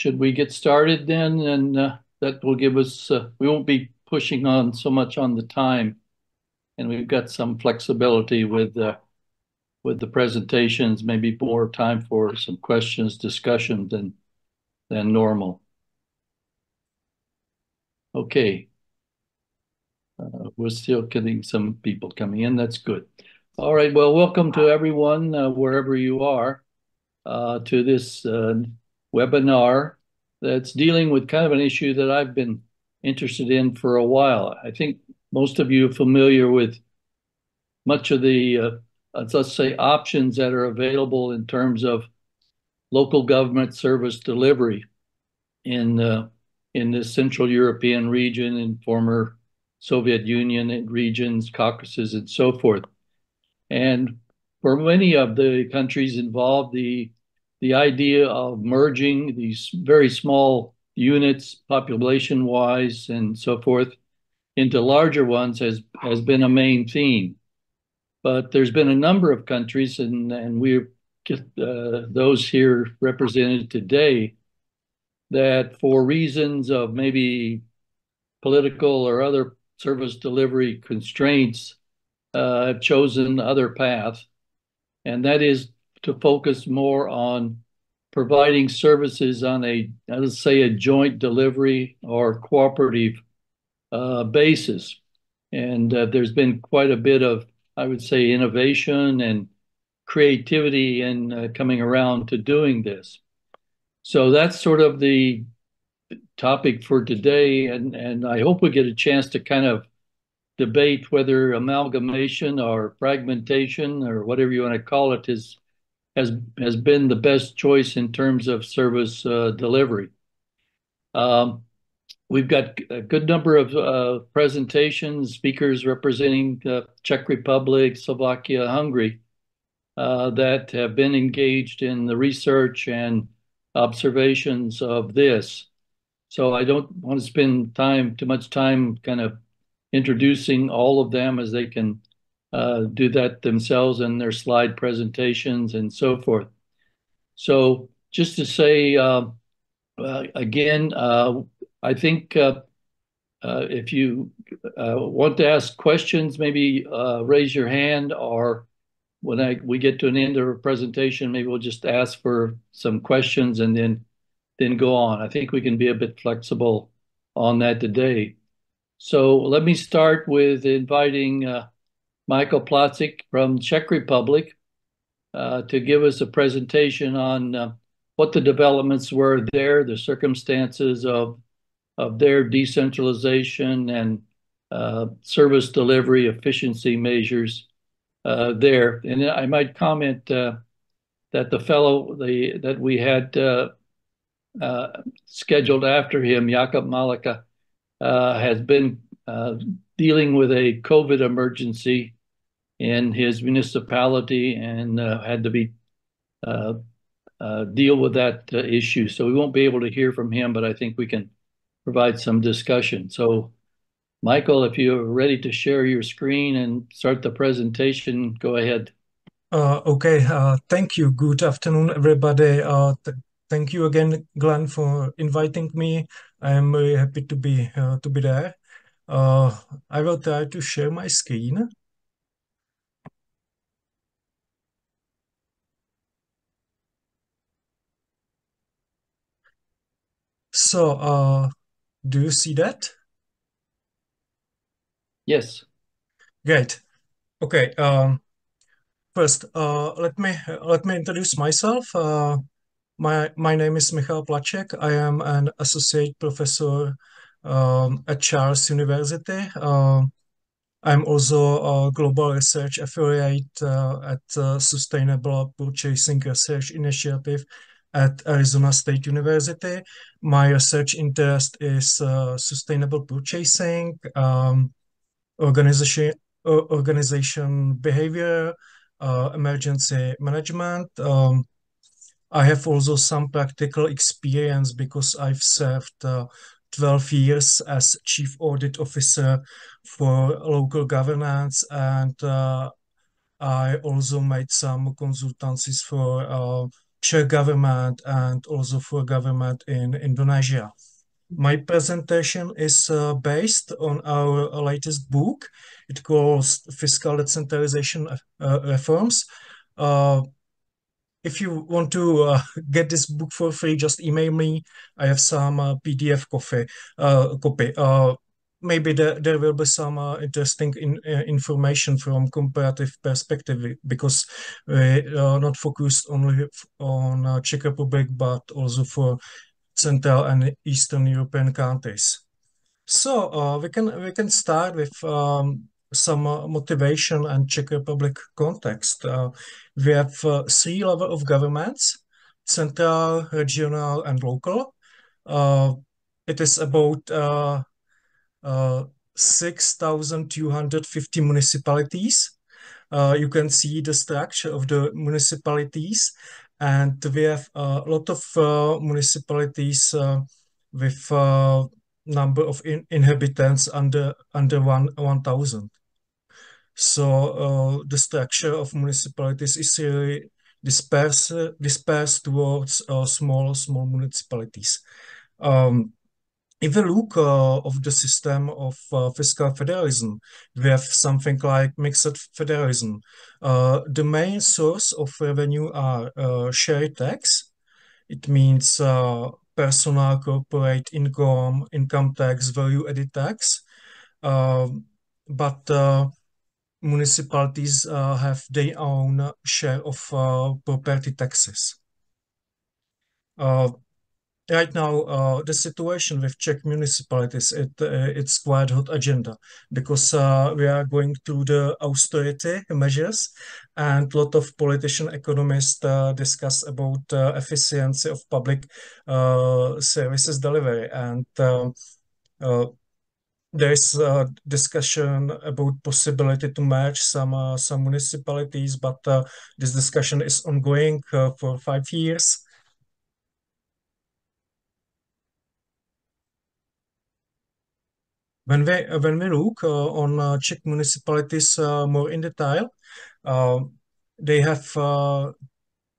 should we get started then? And that will give us, we won't be pushing on so much on the time, and we've got some flexibility with the presentations, maybe more time for some questions, discussion than normal. Okay. We're still getting some people coming in. That's good. All right. Well, welcome to everyone, wherever you are, to this webinar that's dealing with kind of an issue that I've been interested in for a while. I think most of you are familiar with much of the, let's say, options that are available in terms of local government service delivery in the Central European region, in former Soviet Union regions, Caucasus, and so forth. And for many of the countries involved, the idea of merging these very small units, population-wise, and so forth, into larger ones has been a main theme. But there's been a number of countries, and we're just those here represented today, that for reasons of maybe political or other service delivery constraints have chosen other path, and that is to focus more on providing services on a, let's say, a joint delivery or cooperative basis. And there's been quite a bit of, I would say, innovation and creativity in coming around to doing this. So that's sort of the topic for today, and I hope we get a chance to kind of debate whether amalgamation or fragmentation or whatever you want to call it has been the best choice in terms of service delivery. We've got a good number of presentations, speakers representing Czech Republic, Slovakia, Hungary, that have been engaged in the research and observations of this. So I don't want to spend too much time kind of introducing all of them, as they can do that themselves in their slide presentations and so forth. So just to say, again, I think if you want to ask questions, maybe raise your hand, or when we get to an end of a presentation, maybe we'll just ask for some questions and then go on. I think we can be a bit flexible on that today. So let me start with inviting Michael Placek from Czech Republic to give us a presentation on what the developments were there, the circumstances of their decentralization and service delivery efficiency measures there. And I might comment that the fellow that we had scheduled after him, Jakub Maleka, has been dealing with a COVID emergency in his municipality and had to be deal with that issue. So we won't be able to hear from him, but I think we can provide some discussion. So Michael, if you're ready to share your screen and start the presentation, go ahead. Okay, thank you. Good afternoon, everybody. Thank you again, Glenn, for inviting me. I am very happy to be there. I will try to share my screen. So, do you see that? Yes. Great. Okay. First, let me introduce myself. My name is Michal Placek. I am an associate professor at Charles University. I'm also a global research affiliate at Sustainable Purchasing Research Initiative at Arizona State University. My research interest is sustainable purchasing, organization behavior, emergency management. I have also some practical experience because I've served 12 years as chief audit officer for local governance, and I also made some consultancies for Czech government and also for government in Indonesia. My presentation is based on our latest book. It calls Fiscal Decentralization Reforms. If you want to get this book for free, just email me. I have some PDF copy. Maybe there will be some interesting information from comparative perspective because we are not focused only on Czech Republic, but also for Central and Eastern European countries. So we can start with some motivation and Czech Republic context. We have three levels of governments: central, regional, and local. It is about 6,250 municipalities. You can see the structure of the municipalities, and we have a lot of municipalities with number of inhabitants under 1,000. So the structure of municipalities is really dispersed towards small municipalities. If we look of the system of fiscal federalism, we have something like mixed federalism. The main source of revenue are share tax. It means personal corporate income tax, value added tax. But municipalities have their own share of property taxes. Right now, the situation with Czech municipalities, it's quite hot agenda because we are going through the austerity measures, and a lot of politician economists discuss about efficiency of public services delivery, and there is a discussion about possibility to merge some municipalities, but this discussion is ongoing for 5 years. When we look on Czech municipalities more in detail, they have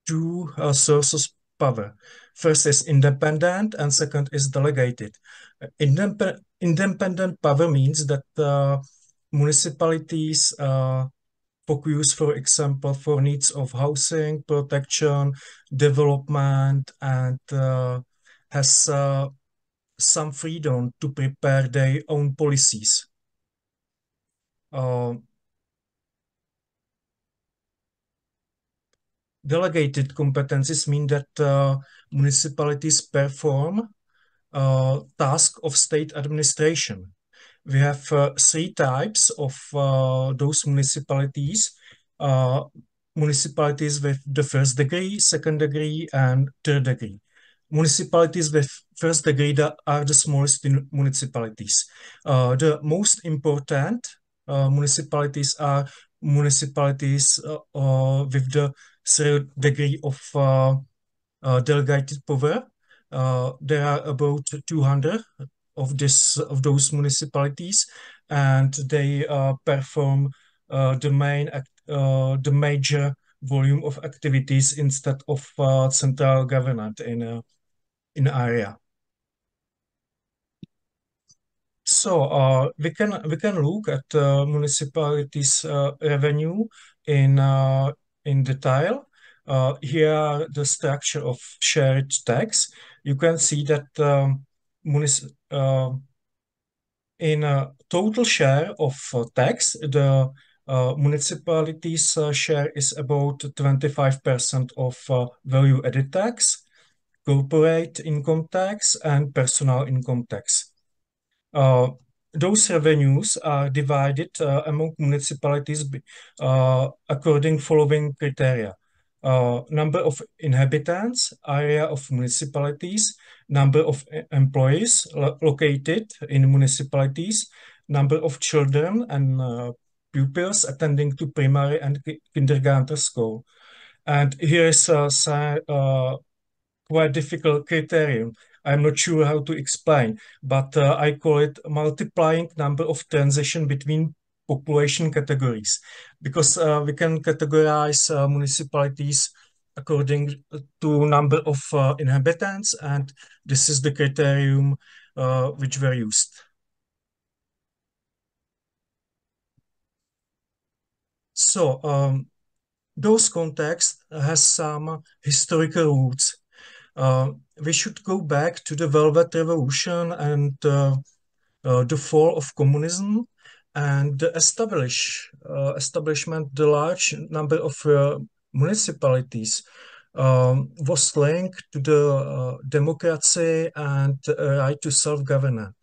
two sources of power. First is independent, and second is delegated. Independent power means that municipalities focus, for example, for needs of housing, protection, development, and has some freedom to prepare their own policies. Delegated competencies mean that municipalities perform tasks of state administration. We have three types of those municipalities. Municipalities with the first degree, second degree, and third degree. Municipalities with first degree are the smallest municipalities. The most important municipalities are municipalities with the third degree of delegated power. There are about 200 of those municipalities, and they perform the major volume of activities instead of central government in area. So we can look at municipalities' revenue in detail. Here are the structure of shared tax. You can see that in a total share of tax, the municipalities' share is about 25% of value added tax, corporate income tax, and personal income tax. Those revenues are divided among municipalities according following criteria: number of inhabitants, area of municipalities, number of employees located in municipalities, number of children and pupils attending to primary and kindergarten school. And here is quite difficult criterion. I'm not sure how to explain, but I call it multiplying number of transition between population categories, because we can categorize municipalities according to number of inhabitants, and this is the criterion which were used. So those context has some historical roots. We should go back to the Velvet Revolution and the fall of communism and the establishment, the large number of municipalities was linked to the democracy and right to self-government.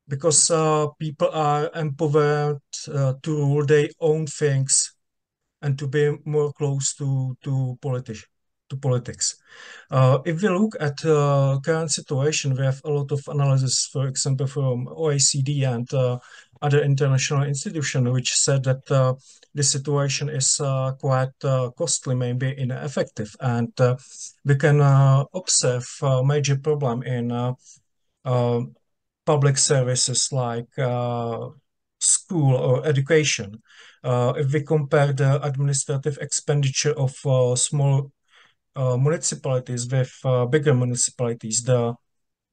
Because people are empowered to rule their own things and to be more close to politics. If we look at current situation, we have a lot of analysis, for example, from OECD and other international institutions, which said that the situation is quite costly, maybe ineffective, and we can observe a major problem in public services like school or education. If we compare the administrative expenditure of small municipalities with bigger municipalities, the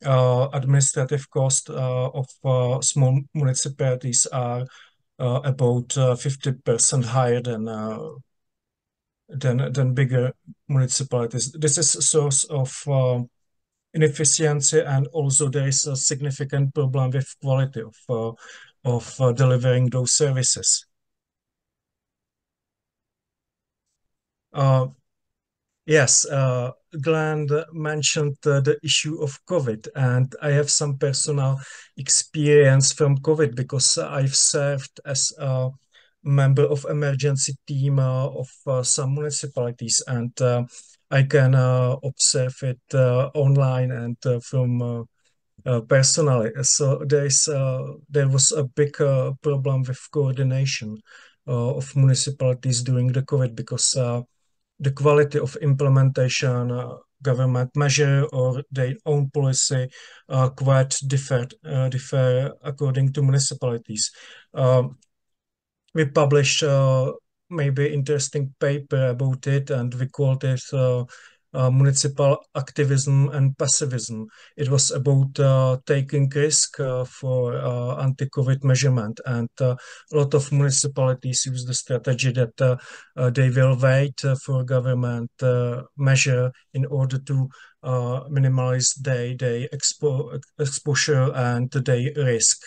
administrative cost of small municipalities are about 50% higher than bigger municipalities. This is a source of inefficiency, and also there is a significant problem with quality of delivering those services. Yes, Glenn mentioned the issue of COVID, and I have some personal experience from COVID because I've served as a member of emergency team of some municipalities, and I can observe it online and from personally. So there was a big problem with coordination of municipalities during the COVID because the quality of implementation government measure or their own policy quite differ according to municipalities. We published maybe interesting paper about it, and we called it municipal activism and passivism. It was about taking risk for anti-COVID measurement, and a lot of municipalities use the strategy that they will wait for government measure in order to minimize their exposure and their risk.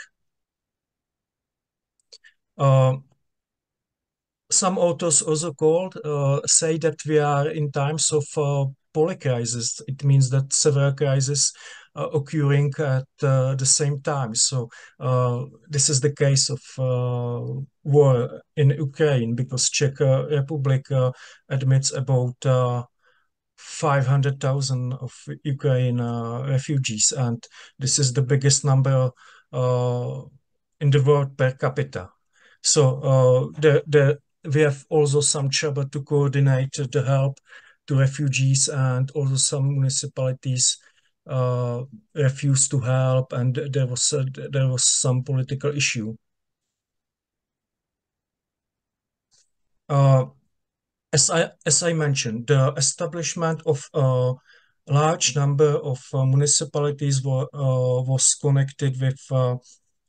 Some authors also say that we are in times of polycrisis. It means that several crises are occurring at the same time. So this is the case of war in Ukraine, because Czech Republic admits about 500,000 of Ukraine refugees, and this is the biggest number in the world per capita. So we have also some trouble to coordinate the help to refugees, and also some municipalities refused to help, and there was some political issue. As I mentioned, the establishment of a large number of municipalities was connected with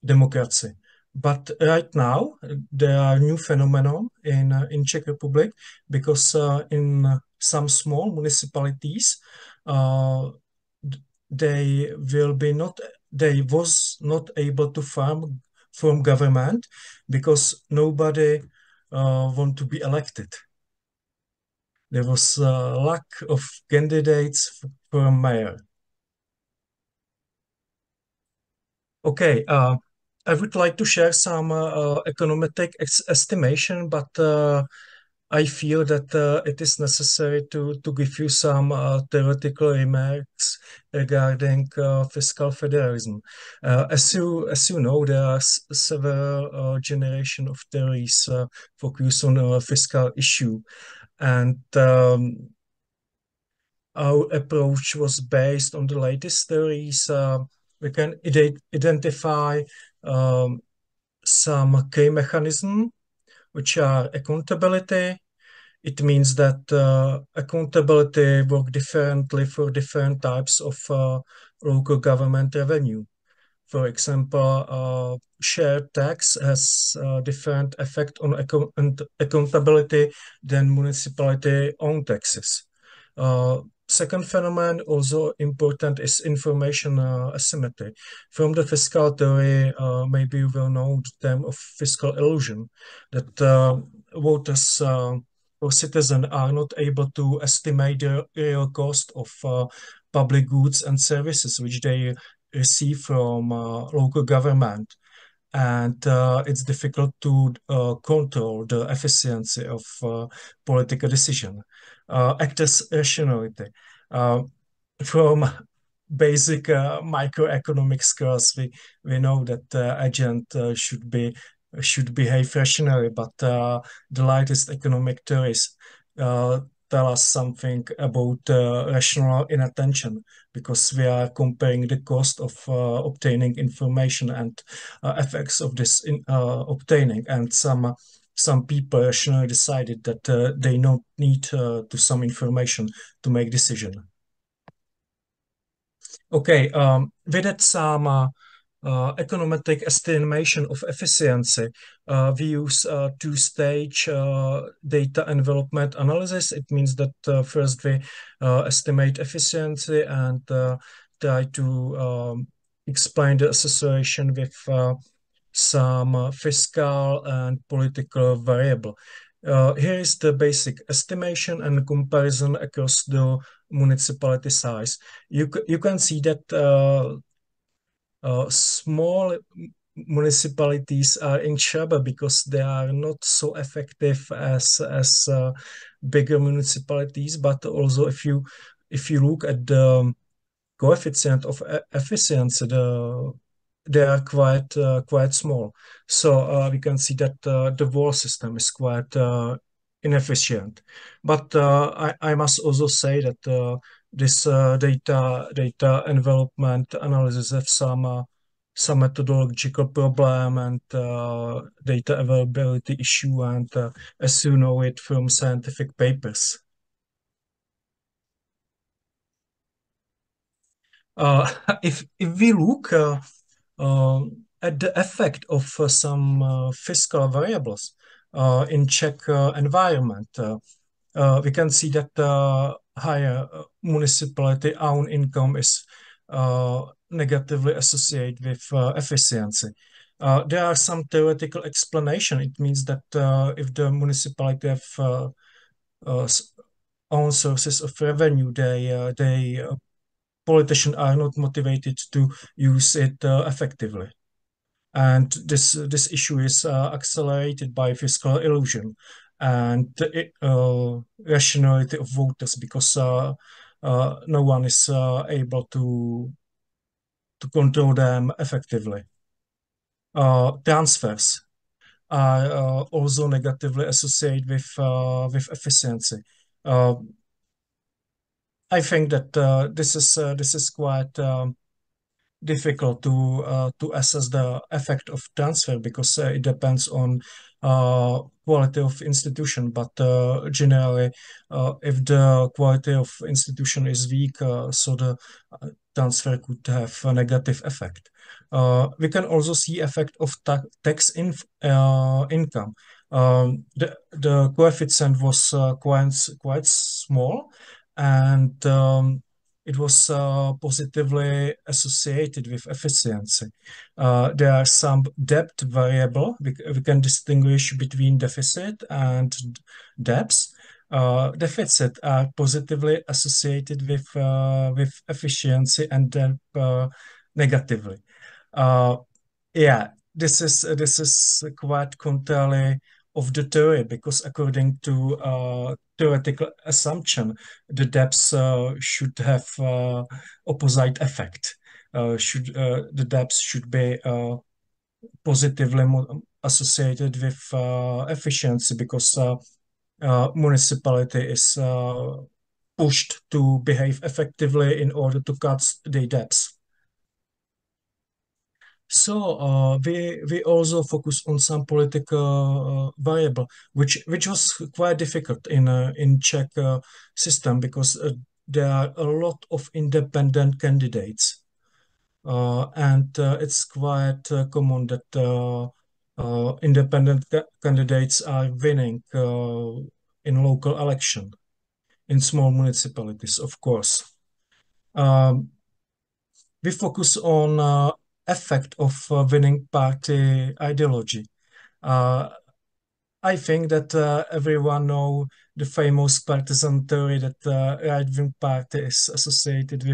democracy. But right now, there are new phenomenon in Czech Republic, because in some small municipalities, they was not able to farm from government because nobody want to be elected. There was a lack of candidates for mayor. Okay, I would like to share some econometric estimation, but I feel that it is necessary to give you some theoretical remarks regarding fiscal federalism. As you know, there are several generation of theories focused on a fiscal issue, and our approach was based on the latest theories. We can identify some key mechanisms, which are accountability, It means that accountability work differently for different types of local government revenue. For example, shared tax has a different effect on accountability than municipality own taxes. Second phenomenon also important is information asymmetry. From the fiscal theory, maybe you will know the term of fiscal illusion, that voters or citizens are not able to estimate the real cost of public goods and services which they receive from local government, and it's difficult to control the efficiency of political decision. Act as rationality. Uh, from basic microeconomic skills, we know that agent should behave rationally, but the latest economic theories uh, tell us something about rational inattention, because we are comparing the cost of obtaining information and effects of this obtaining, and some people rationally decided that they don't need to some information to make decision. Okay, we did some econometric estimation of efficiency. We use two-stage data envelopment analysis. It means that first we estimate efficiency and try to explain the association with some fiscal and political variable. Here is the basic estimation and comparison across the municipality size. You can see that small municipalities are in trouble because they are not so effective as bigger municipalities. But also, if you look at the coefficient of efficiency, they are quite small. So we can see that the whole system is quite inefficient. But I must also say that this data envelopment analysis have some methodological problem and data availability issue, and as you know it from scientific papers. If we look at the effect of some fiscal variables in Czech environment, we can see that higher municipality own income is negatively associated with efficiency. There are some theoretical explanation. It means that if the municipality have own sources of revenue, they politicians are not motivated to use it effectively. And this issue is accelerated by fiscal illusion and the rationality of voters, because no one is able to control them effectively. Transfers are also negatively associated with efficiency. I think that this is quite difficult to assess the effect of transfer, because it depends on quality of institution. But generally, if the quality of institution is weak, so the transfer could have a negative effect. We can also see effect of tax income. The coefficient was quite small, and it was positively associated with efficiency. There are some debt variable. We can distinguish between deficit and debts. Deficit are positively associated with efficiency, and then negatively. Yeah, this is quite contrary of the theory, because according to theoretical assumption, the debts should have opposite effect. The debts should be positively associated with efficiency, because municipality is pushed to behave effectively in order to cut the debts. We also focus on some political variable, which was quite difficult in Czech system because there are a lot of independent candidates, and it's quite common that independent candidates are winning in local election in small municipalities, of course. Um, we focus on effect of winning party ideology. Uh, I think that everyone know the famous partisan theory that right-wing party is associated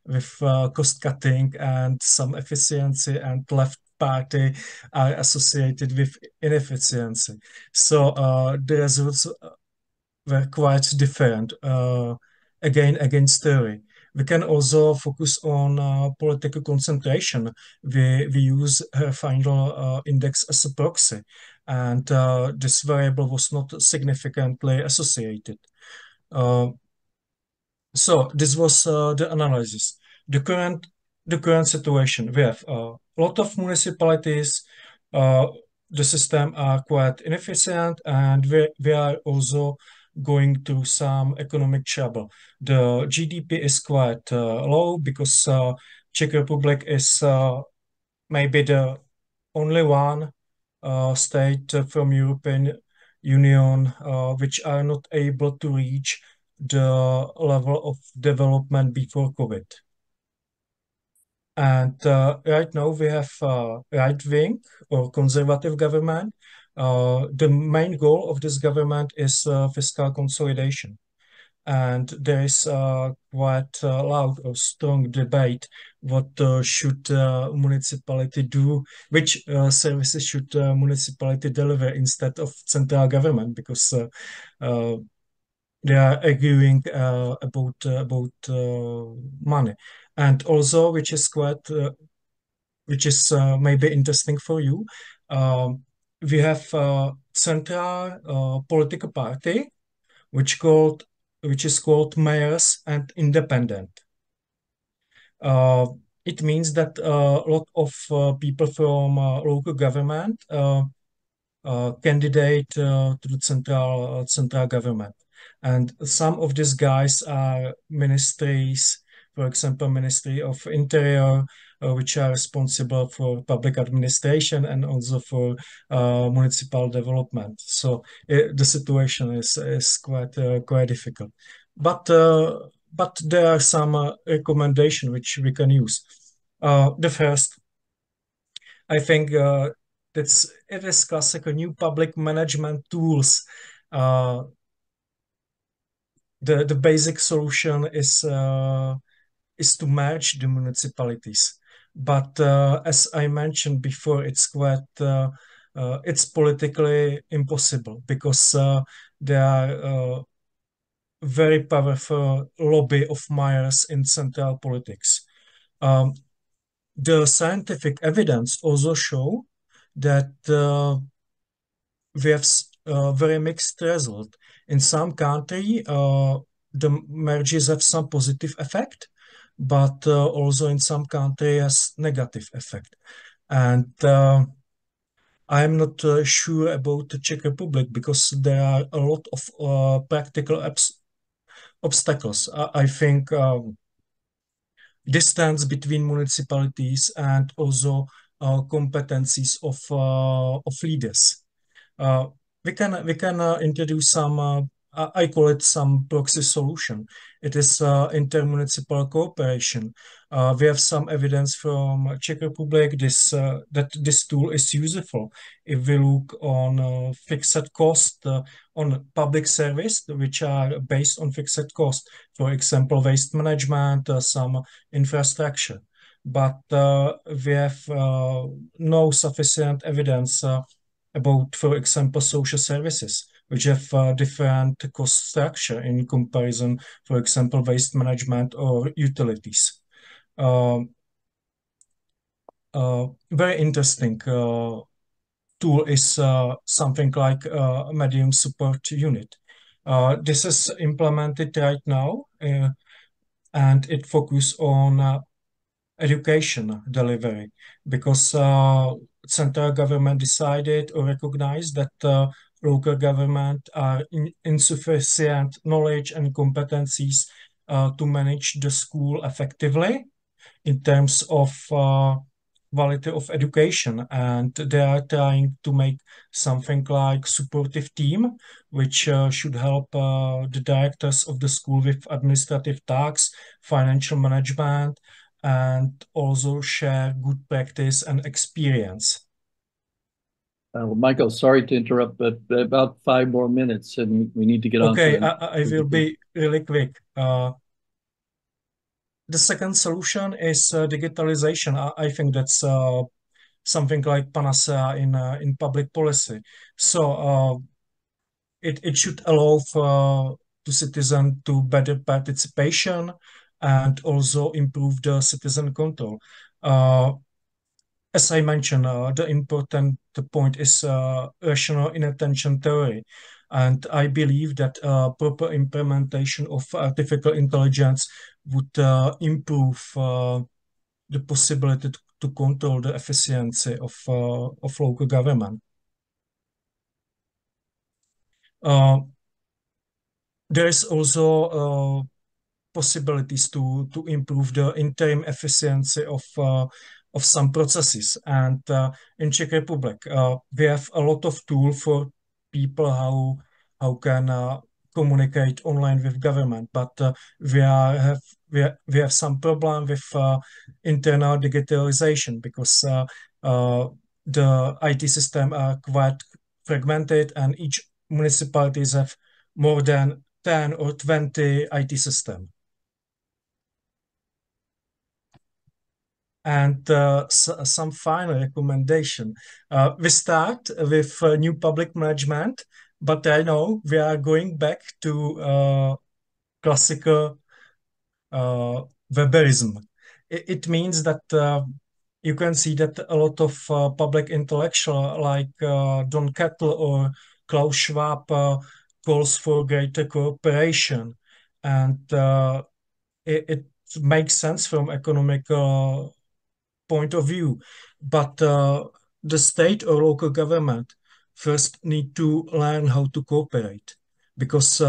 with cost cutting and some efficiency, and left party are associated with inefficiency. So the results were quite different again against theory. We can also focus on political concentration. We use final index as a proxy, and this variable was not significantly associated. Uh, so this was the analysis. The current the current situation. We have a lot of municipalities. Uh, the system are quite inefficient, and we are also going through some economic trouble. The GDP is quite low because Czech Republic is maybe the only one state from European Union which are not able to reach the level of development before COVID. And right now we have right wing or conservative government. The main goal of this government is fiscal consolidation. And there is quite loud or strong debate what should municipality do, which services should municipality deliver instead of central government, because uh, they are arguing about money. And also, which is maybe interesting for you, we have central political party which called which is called mayors and independent. Uh, it means that a lot of people from local government candidate to the central government, and some of these guys are ministries, for example, Ministry of Interior, which are responsible for public administration and also for municipal development. So the situation is quite difficult, but there are some recommendation which we can use. The first, I think it is classical new public management tools. Uh, the basic solution is to merge the municipalities, but as I mentioned before, it's politically impossible because there are very powerful lobby of mayors in central politics. Um, the scientific evidence also show that we have very mixed result. In some country, the mergers have some positive effect, but also in some country has negative effect. And I am not sure about the Czech Republic because there are a lot of practical obstacles. I think distance between municipalities and also competencies of leaders. Uh, we can introduce some. I call it some proxy solution. It is intermunicipal cooperation. We have some evidence from Czech Republic that this tool is useful if we look on fixed cost on public service which are based on fixed cost. For example, waste management, some infrastructure. But we have no sufficient evidence about, for example, social services, which have different cost structure in comparison, for example, waste management or utilities. Um, very interesting tool is something like a medium support unit. This is implemented right now, and it focuses on education delivery, because central government decided or recognized that local government are insufficient knowledge and competencies to manage the school effectively in terms of quality of education, and they are trying to make something like supportive team which should help the directors of the school with administrative tasks, financial management, and also share good practice and experience. Michael, sorry to interrupt, but about 5 more minutes and we need to get on to Okay, the I will be really quick. The second solution is digitalization. I think that's something like panacea in public policy. So it should allow for to citizen to better participation and also improve the citizen control. As I mentioned, the important point is rational inattention theory. And I believe that proper implementation of artificial intelligence would improve the possibility to control the efficiency of local government. There is also possibilities to improve the interim efficiency of some processes. And in Czech Republic, we have a lot of tools for people how can communicate online with government, but we have some problem with internal digitalization because the IT system are quite fragmented, and each municipalities have more than 10 or 20 IT system. And some final recommendation. We start with new public management, but I know we are going back to classical Weberism. It means that you can see that a lot of public intellectual like Don Kettle or Klaus Schwab calls for greater cooperation, and it makes sense from economic point of view. But the state or local government first need to learn how to cooperate, because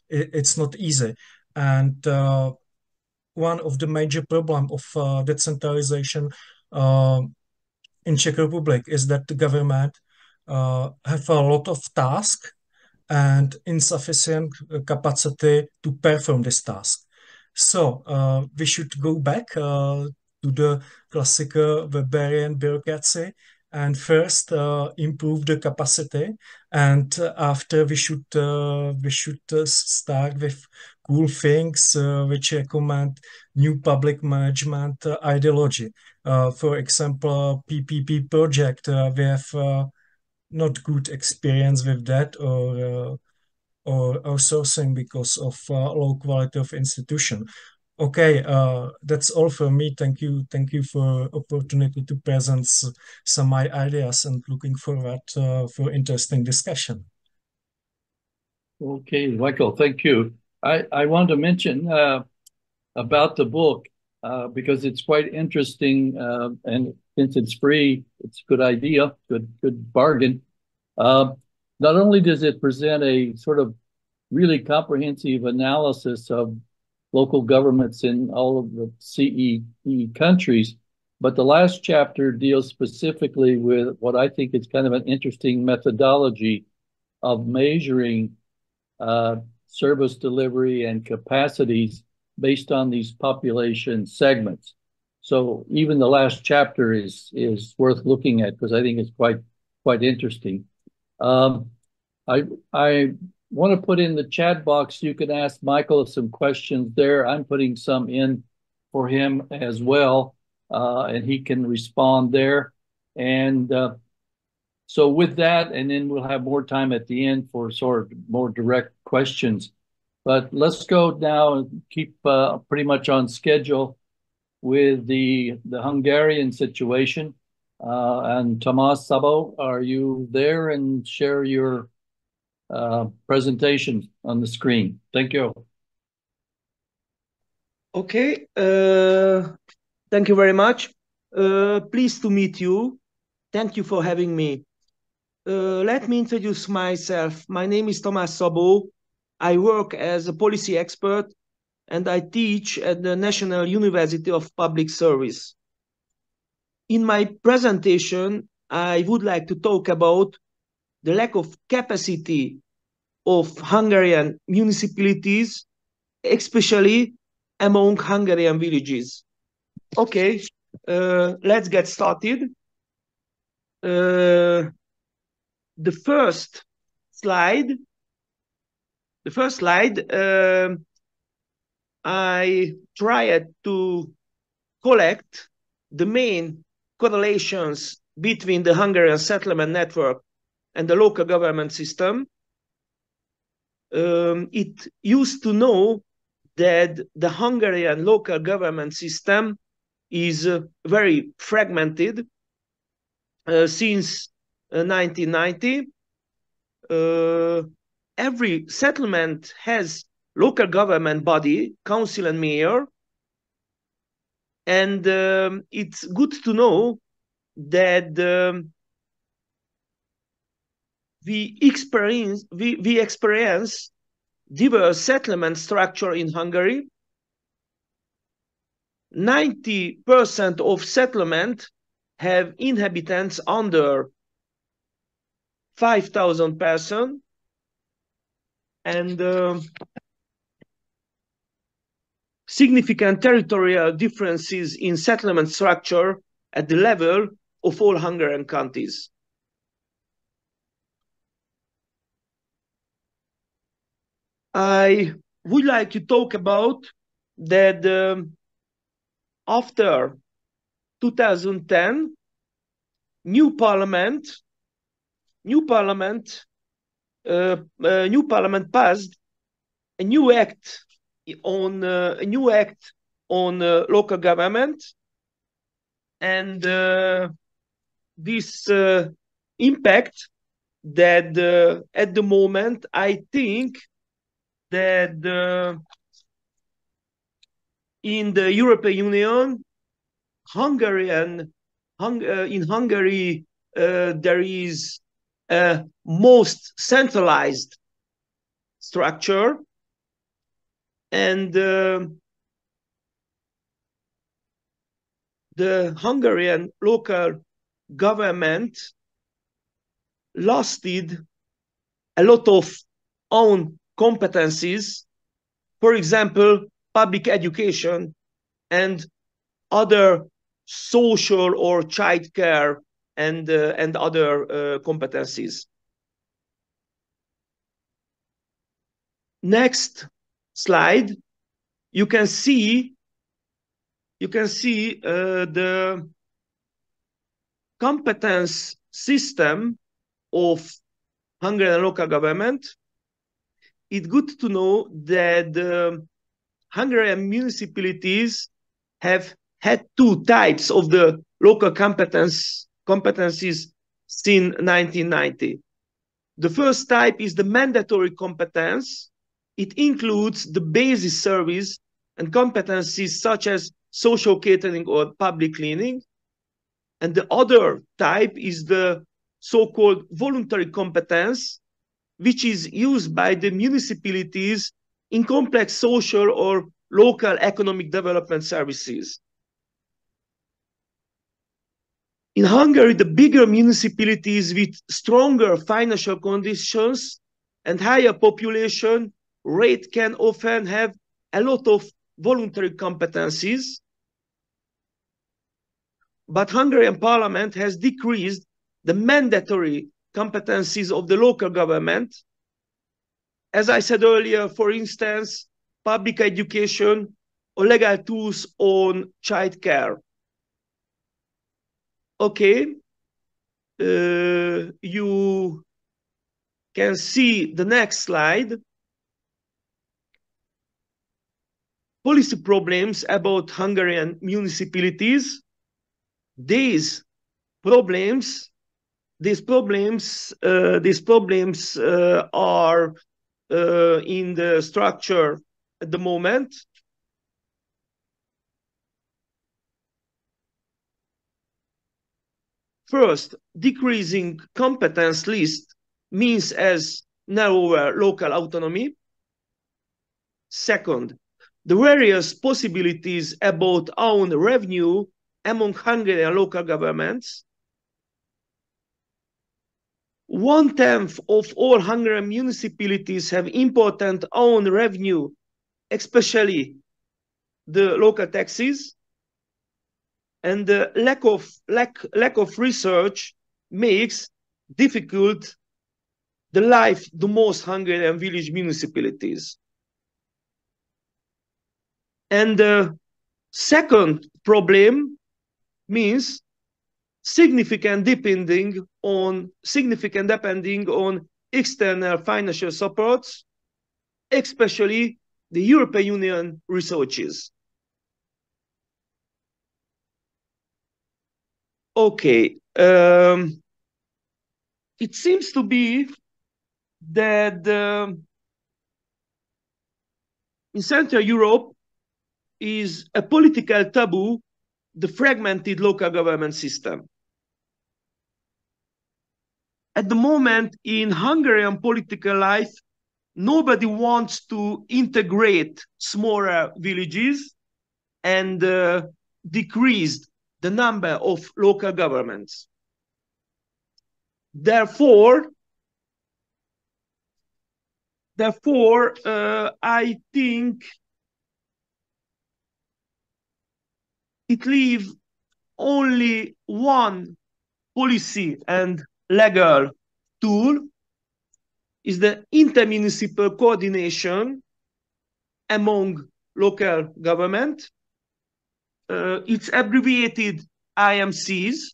it's not easy. And one of the major problem of decentralization in Czech Republic is that the government have a lot of tasks and insufficient capacity to perform this task. So we should go back to the classical Weberian bureaucracy and first improve the capacity, and after we should start with cool things which recommend new public management ideology. For example, PPP project. We have not good experience with that, or outsourcing because of low quality of institution. Okay, that's all for me. Thank you for opportunity to present some my ideas, and looking forward for interesting discussion. Okay, Michael, thank you. I wanted to mention about the book because it's quite interesting, and since it's free, it's a good idea, good bargain. Not only does it present a sort of really comprehensive analysis of local governments in all of the CEE countries, but the last chapter deals specifically with what I think is kind of an interesting methodology of measuring service delivery and capacities based on these population segments. So even the last chapter is worth looking at because I think it's quite interesting. I want to put in the chat box. You can ask Michael some questions there. I'm putting some in for him as well, and he can respond there. And so with that, and then we'll have more time at the end for sort of more direct questions. But let's go now and keep pretty much on schedule with the Hungarian situation. And Tomas Sabo, are you there, and share your presentation on the screen? Thank you. Okay. Thank you very much. Pleased to meet you. Thank you for having me. Let me introduce myself. My name is Tomás Szabó. I work as a policy expert and I teach at the National University of Public Service. In my presentation, I would like to talk about the lack of capacity of Hungarian municipalities, especially among Hungarian villages. Okay, let's get started. The first slide, I tried to collect the main correlations between the Hungarian settlement network and the local government system. It used to know that the Hungarian local government system is very fragmented since 1990. Every settlement has local government body, council and mayor, and it's good to know that we experience diverse settlement structure in Hungary. 90% of settlement have inhabitants under 5,000 persons, and significant territorial differences in settlement structure at the level of all Hungarian counties. I would like to talk about that after 2010, new parliament passed a new act on local government, and this impact that at the moment I think that in the European Union, in Hungary there is a most centralized structure, and the Hungarian local government lasted a lot of own competencies, for example, public education and other social or child care and other competencies. Next slide, you can see the competence system of Hungarian local government. It's good to know that Hungarian municipalities have had two types of the local competencies since 1990. The first type is the mandatory competence. It includes the basic service and competencies such as social catering or public cleaning. And the other type is the so-called voluntary competence, which is used by the municipalities in complex social or local economic development services. In Hungary, the bigger municipalities with stronger financial conditions and higher population rate can often have a lot of voluntary competencies. But Hungarian parliament has decreased the mandatory competencies of the local government. As I said earlier, for instance, public education or legal tools on child care. Okay, you can see the next slide. Policy problems about Hungarian municipalities. These problems are in the structure at the moment. First, decreasing competence list means as narrower local autonomy. Second, the various possibilities about own revenue among Hungarian local governments. 1/10 of all Hungarian municipalities have important own revenue, especially the local taxes, and the lack of research makes difficult the life the most Hungarian village municipalities. And the second problem means significant depending on external financial supports, especially the European Union researches. Okay, it seems to be that in Central Europe is a political taboo, the fragmented local government system. At the moment in Hungarian political life, nobody wants to integrate smaller villages and decrease the number of local governments. Therefore, I think it leaves only one policy and legal tool is the intermunicipal coordination among local government. It's abbreviated IMCs.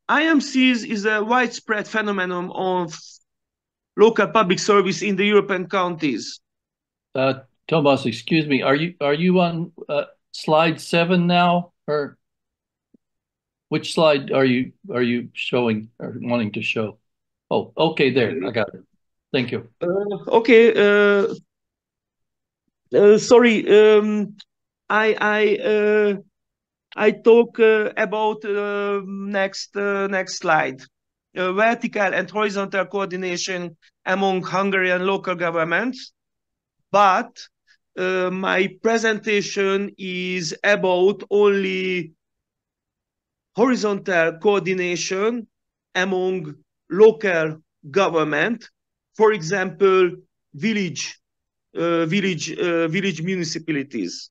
IMCs is a widespread phenomenon of local public service in the European countries. Thomas, excuse me. Are you on slide 7 now, or which slide are you showing or wanting to show? Oh, okay, there, I got it. Thank you. Okay. Sorry. I talk about next slide. Vertical and horizontal coordination among Hungarian local governments, but my presentation is about only horizontal coordination among local government, for example, village municipalities.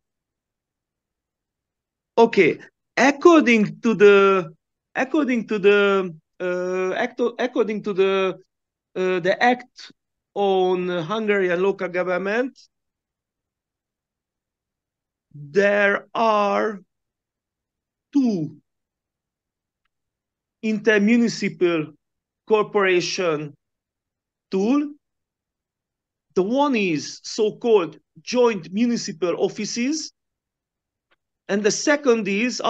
Okay, according to the Act on Hungarian local government, there are 2 intermunicipal corporation tool. The one is so-called joint municipal offices, and the second is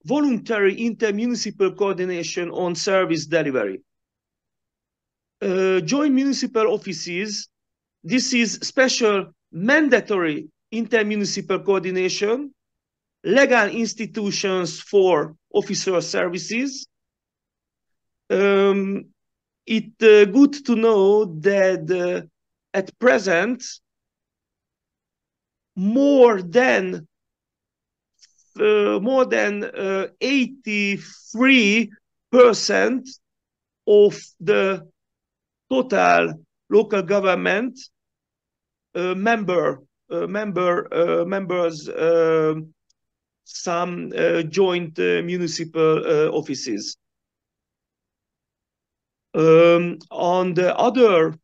voluntary intermunicipal coordination on service delivery. Joint municipal offices, this is special mandatory intermunicipal coordination, legal institutions for officer services. It's good to know that at present, more than 83% of the total local government members some joint municipal offices. On the other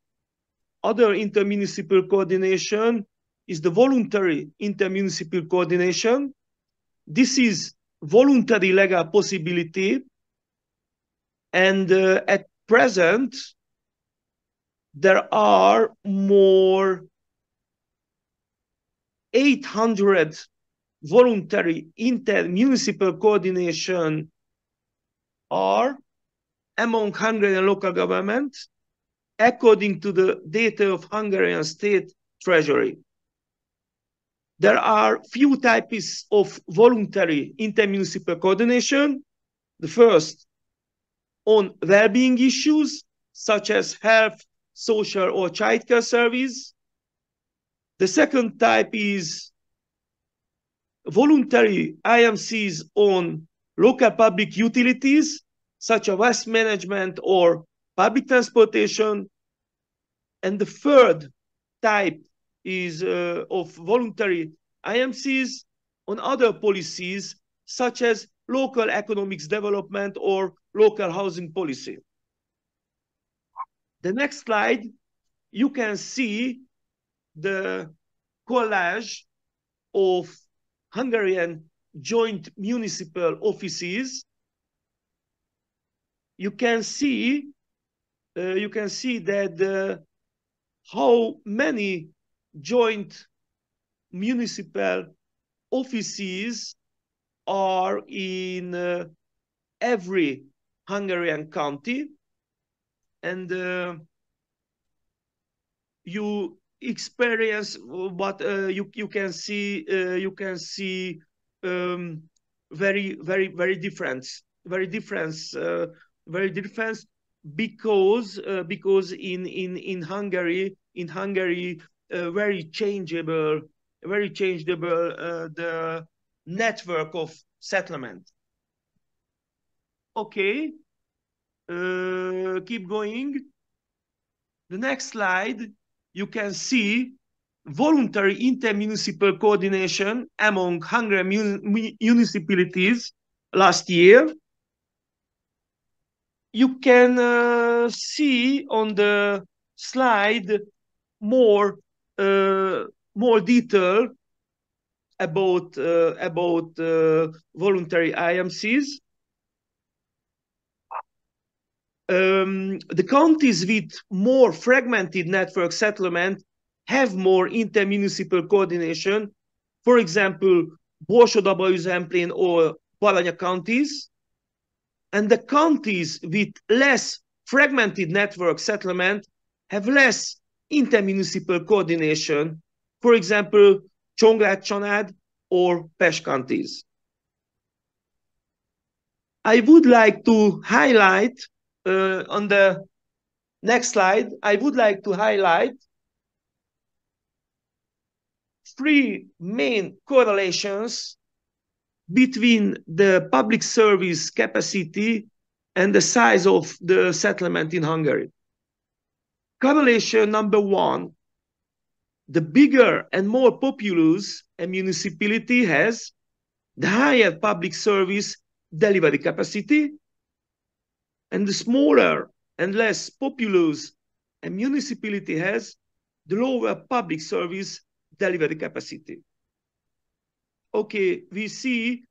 intermunicipal coordination is the voluntary intermunicipal coordination. This is voluntary legal possibility, and at present there are more 800 voluntary intermunicipal coordination are among Hungarian local government, according to the data of Hungarian State Treasury. There are few types of voluntary intermunicipal coordination. The first on well-being issues such as health, social or childcare service. The second type is voluntary IMCs on local public utilities such as waste management or public transportation. And the third type is of voluntary IMCs on other policies such as local economics development or local housing policy. The next slide, you can see the collage of Hungarian joint municipal offices. You can see that how many joint municipal offices are in every Hungarian county, and you experience what you can see very different because in Hungary very changeable the network of settlement. Okay, keep going. The next slide, you can see voluntary intermunicipal coordination among Hungarian municipalities last year. You can see on the slide more detail about voluntary IMCs. The counties with more fragmented network settlement have more intermunicipal coordination. For example, Borsod-Abaúj-Zemplén or Baranya counties. And the counties with less fragmented network settlement have less intermunicipal coordination. For example, Csongrád-Csanád or Pest counties. I would like to highlight on the next slide, I would like to highlight three main correlations between the public service capacity and the size of the settlement in Hungary. Correlation number one, the bigger and more populous a municipality has, the higher public service delivery capacity, and the smaller and less populous a municipality has, the lower public service delivery capacity. Okay, we see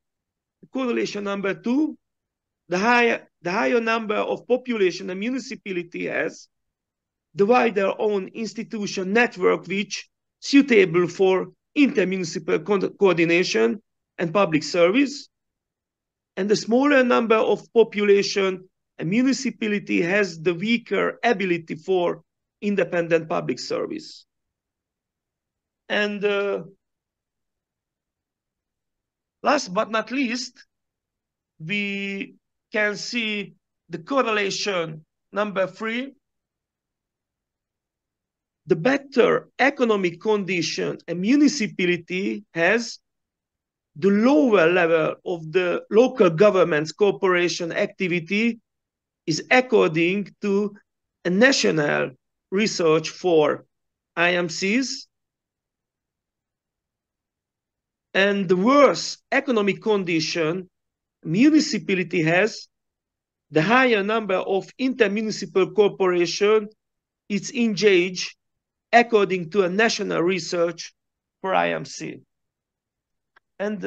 correlation number two, the higher number of population a municipality has, the wider own institution network which suitable for intermunicipal coordination and public service, and the smaller number of population a municipality has, the weaker ability for independent public service. And last but not least, we can see the correlation number three, the better economic condition a municipality has, the lower level of the local government's cooperation activity is according to a national research for IMCs. And the worse economic condition municipality has, the higher number of intermunicipal cooperation is engaged according to a national research for IMC. And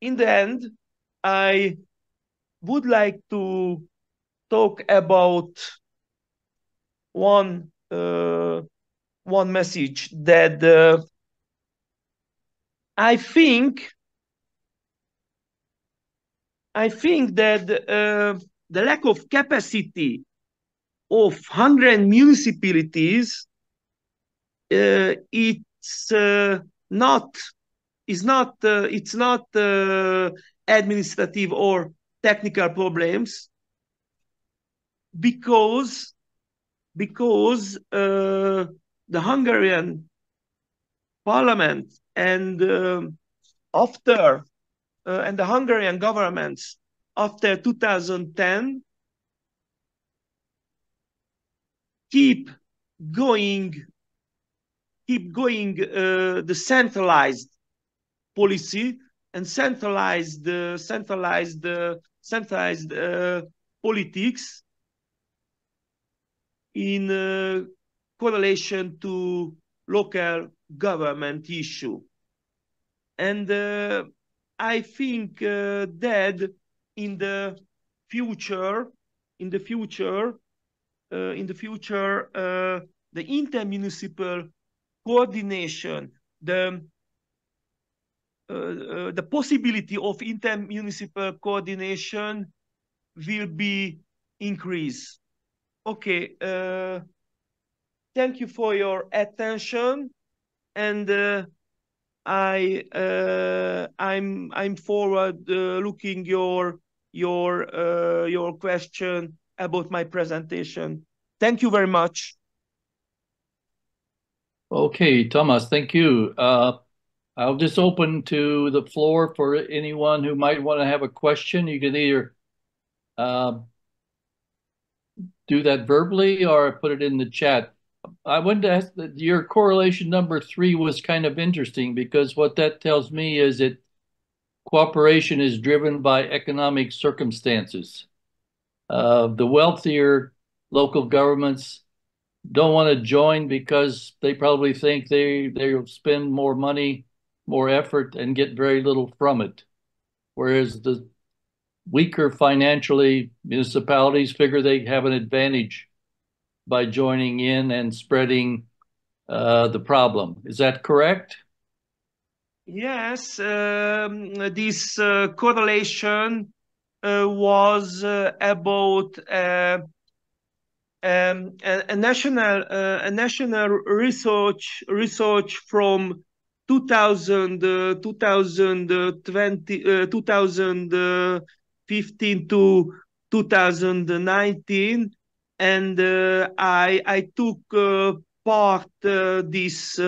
in the end, I would like to talk about one message that I think that the lack of capacity of Hungarian municipalities it's not administrative or technical problems because the Hungarian parliament and the Hungarian governments after 2010 keep going the centralized policy and centralized politics in correlation to local government issue. And I think that in the future, the intermunicipal coordination, the possibility of intermunicipal coordination will be increased. Okay, thank you for your attention, and I'm forward looking your question about my presentation. Thank you very much. Okay, Thomas, thank you. I'll just open to the floor for anyone who might want to have a question. You can either do that verbally or put it in the chat. I wanted to ask that your correlation number 3 was kind of interesting, because what that tells me is that cooperation is driven by economic circumstances. The wealthier local governments don't want to join because they probably think they'll spend more money, more effort, and get very little from it. Whereas the weaker financially municipalities figure they have an advantage by joining in and spreading the problem. Is that correct? Yes, this correlation was about a national research from 2015 to 2019, and I took part this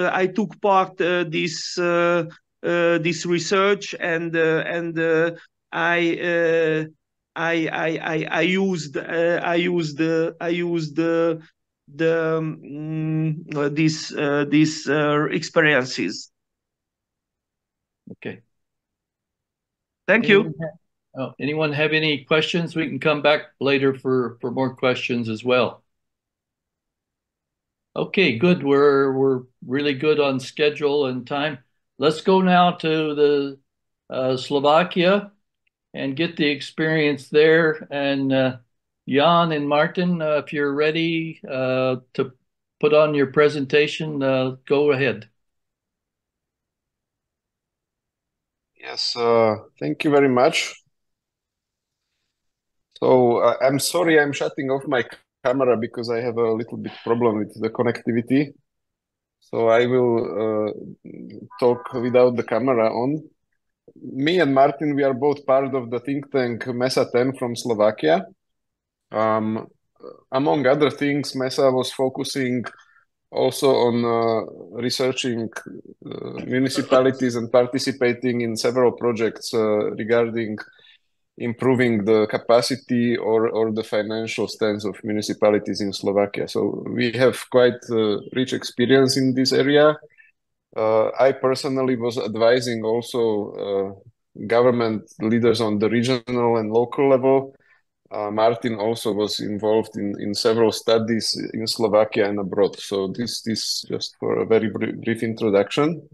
research, and I used these experiences. Okay. Thank you. Anyone have any questions? We can come back later for more questions as well. Okay, good. We're really good on schedule and time. Let's go now to the Slovakia and get the experience there. And Jan and Martin, if you're ready to put on your presentation, go ahead. Yes, thank you very much. So I'm sorry, I'm shutting off my camera because I have a little bit problem with the connectivity. So I will talk without the camera on. Me and Martin, we are both part of the think tank MESA 10 from Slovakia. Among other things, MESA was focusing also on researching municipalities and participating in several projects regarding improving the capacity or the financial stance of municipalities in Slovakia. So we have quite rich experience in this area. I personally was advising also government leaders on the regional and local level. Martin also was involved in several studies in Slovakia and abroad. So this just for a very brief introduction.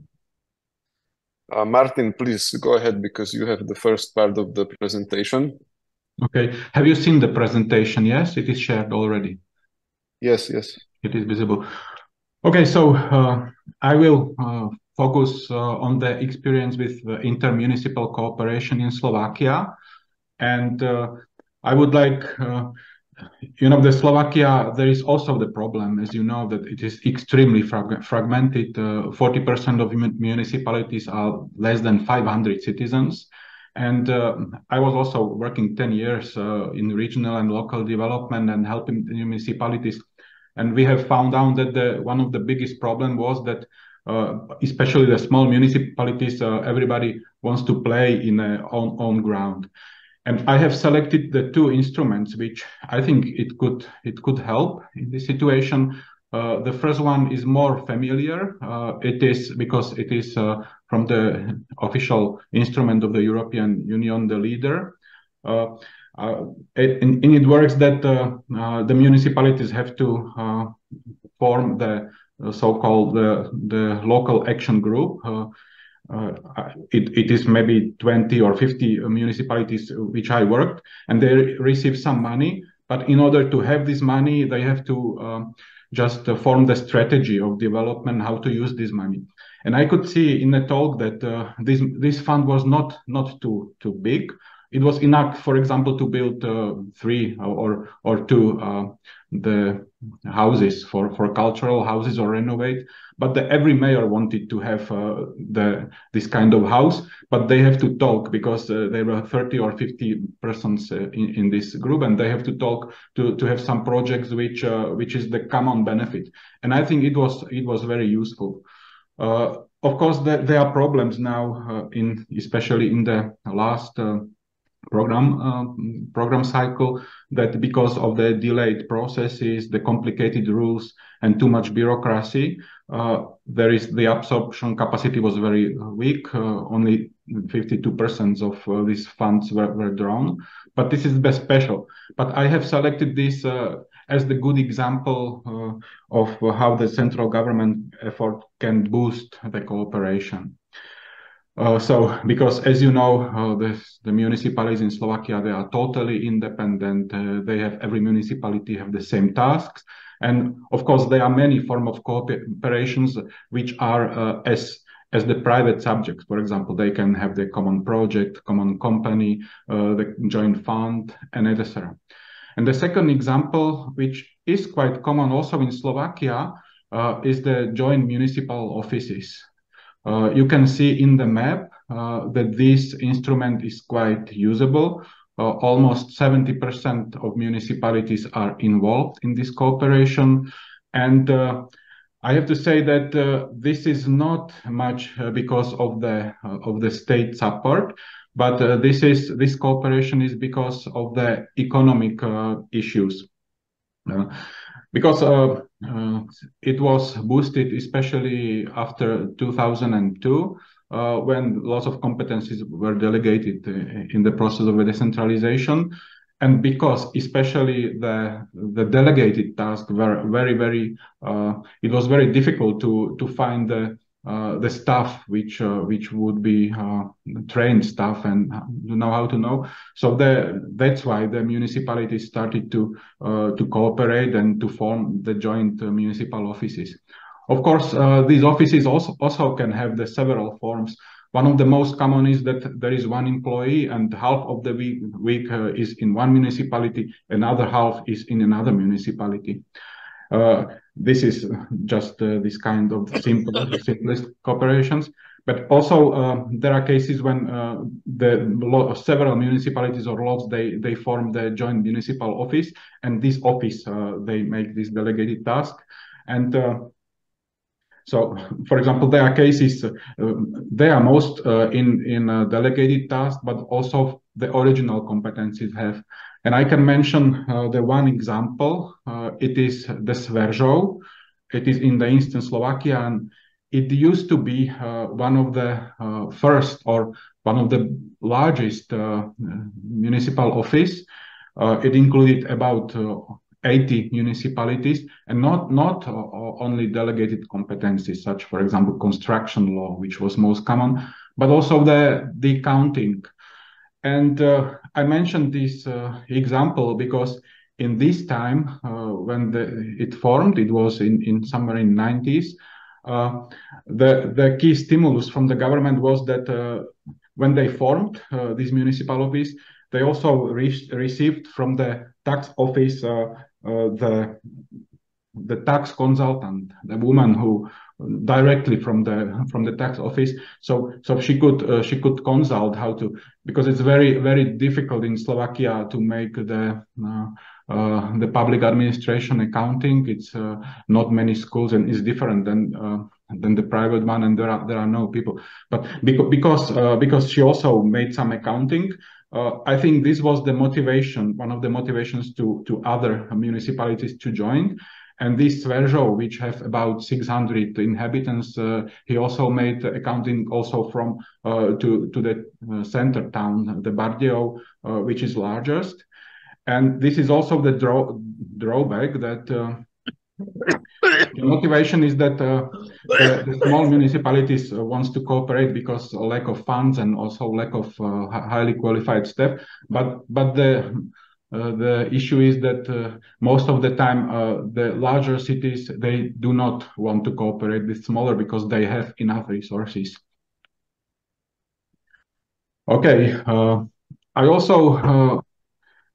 Martin, please go ahead because you have the first part of the presentation. Okay. Have you seen the presentation? Yes, it is shared already. Yes, yes. It is visible. Okay, so I will focus on the experience with intermunicipal cooperation in Slovakia. And I would like, the Slovakia, there is also the problem, as you know, that it is extremely fragmented. 40% of municipalities are less than 500 citizens. And I was also working 10 years in regional and local development and helping the municipalities. And we have found out that one of the biggest problem was that especially the small municipalities, everybody wants to play in their own ground. And I have selected the two instruments which I think it could help in this situation. The first one is more familiar. It is because it is from the official instrument of the European Union, the LEADER. It works that the municipalities have to form the so-called the local action group. It is maybe 20 or 50 municipalities which I worked, and they receive some money. But in order to have this money, they have to just form the strategy of development, how to use this money. And I could see in the talk that this fund was not too big. It was enough, for example, to build 3 or 2 the houses for cultural houses or renovate. But every mayor wanted to have this kind of house, but they have to talk because there were 30 or 50 persons in this group, and they have to talk to have some projects which is the common benefit. And I think it was very useful. Of course, there are problems now, especially in the last program cycle, that because of the delayed processes, the complicated rules, and too much bureaucracy, the absorption capacity was very weak. Only 52% of these funds were drawn. But this is the special. But I have selected this as the good example of how the central government effort can boost the cooperation. Because as you know, the municipalities in Slovakia, they are totally independent. Every municipality have the same tasks. And of course, there are many forms of cooperations which are as the private subjects. For example, they can have the common project, common company, the joint fund, and etc. And the second example, which is quite common also in Slovakia, is the joint municipal offices. You can see in the map that this instrument is quite usable. Almost 70% of municipalities are involved in this cooperation. And I have to say that this is not much because of the state support, but this cooperation is because of the economic issues. Because it was boosted, especially after 2002, when lots of competencies were delegated in the process of decentralization. And because especially the delegated tasks were it was very difficult to find the staff which would be trained staff and know how to know. So that's why the municipalities started to cooperate and to form the joint municipal offices. Of course, these offices also can have the several forms. One of the most common is that there is one employee and half of the week is in one municipality, another half is in another municipality. This is just this kind of simplest cooperations. But also there are cases when several municipalities or lots, they form the joint municipal office, and this office, they make this delegated task. And so, for example, there are cases, they are most in delegated tasks, but also the original competencies have. And I can mention the one example. It is the Sveržov. It is in the eastern Slovakia, and it used to be one of the first or one of the largest municipal office. It included about 80 municipalities, and not only delegated competencies, such, for example, construction law, which was most common, but also the accounting. And I mentioned this example because in this time, when it formed, it was in somewhere in 90s, the key stimulus from the government was that when they formed this municipal office, they also received from the tax office the the tax consultant, the woman who directly from the tax office, so she could consult how to, because it's very difficult in Slovakia to make the public administration accounting. It's not many schools, and it's different than the private one, and there are no people. But because she also made some accounting, I think this was the motivation, one of the motivations to other municipalities to join. And this Sveržov, which have about 600 inhabitants, he also made accounting also from to the center town, the Bardejov, which is largest. And this is also the drawback that the motivation is that the small municipalities wants to cooperate because of lack of funds and also lack of highly qualified staff. But the issue is that most of the time the larger cities, they do not want to cooperate with smaller because they have enough resources. Okay, I also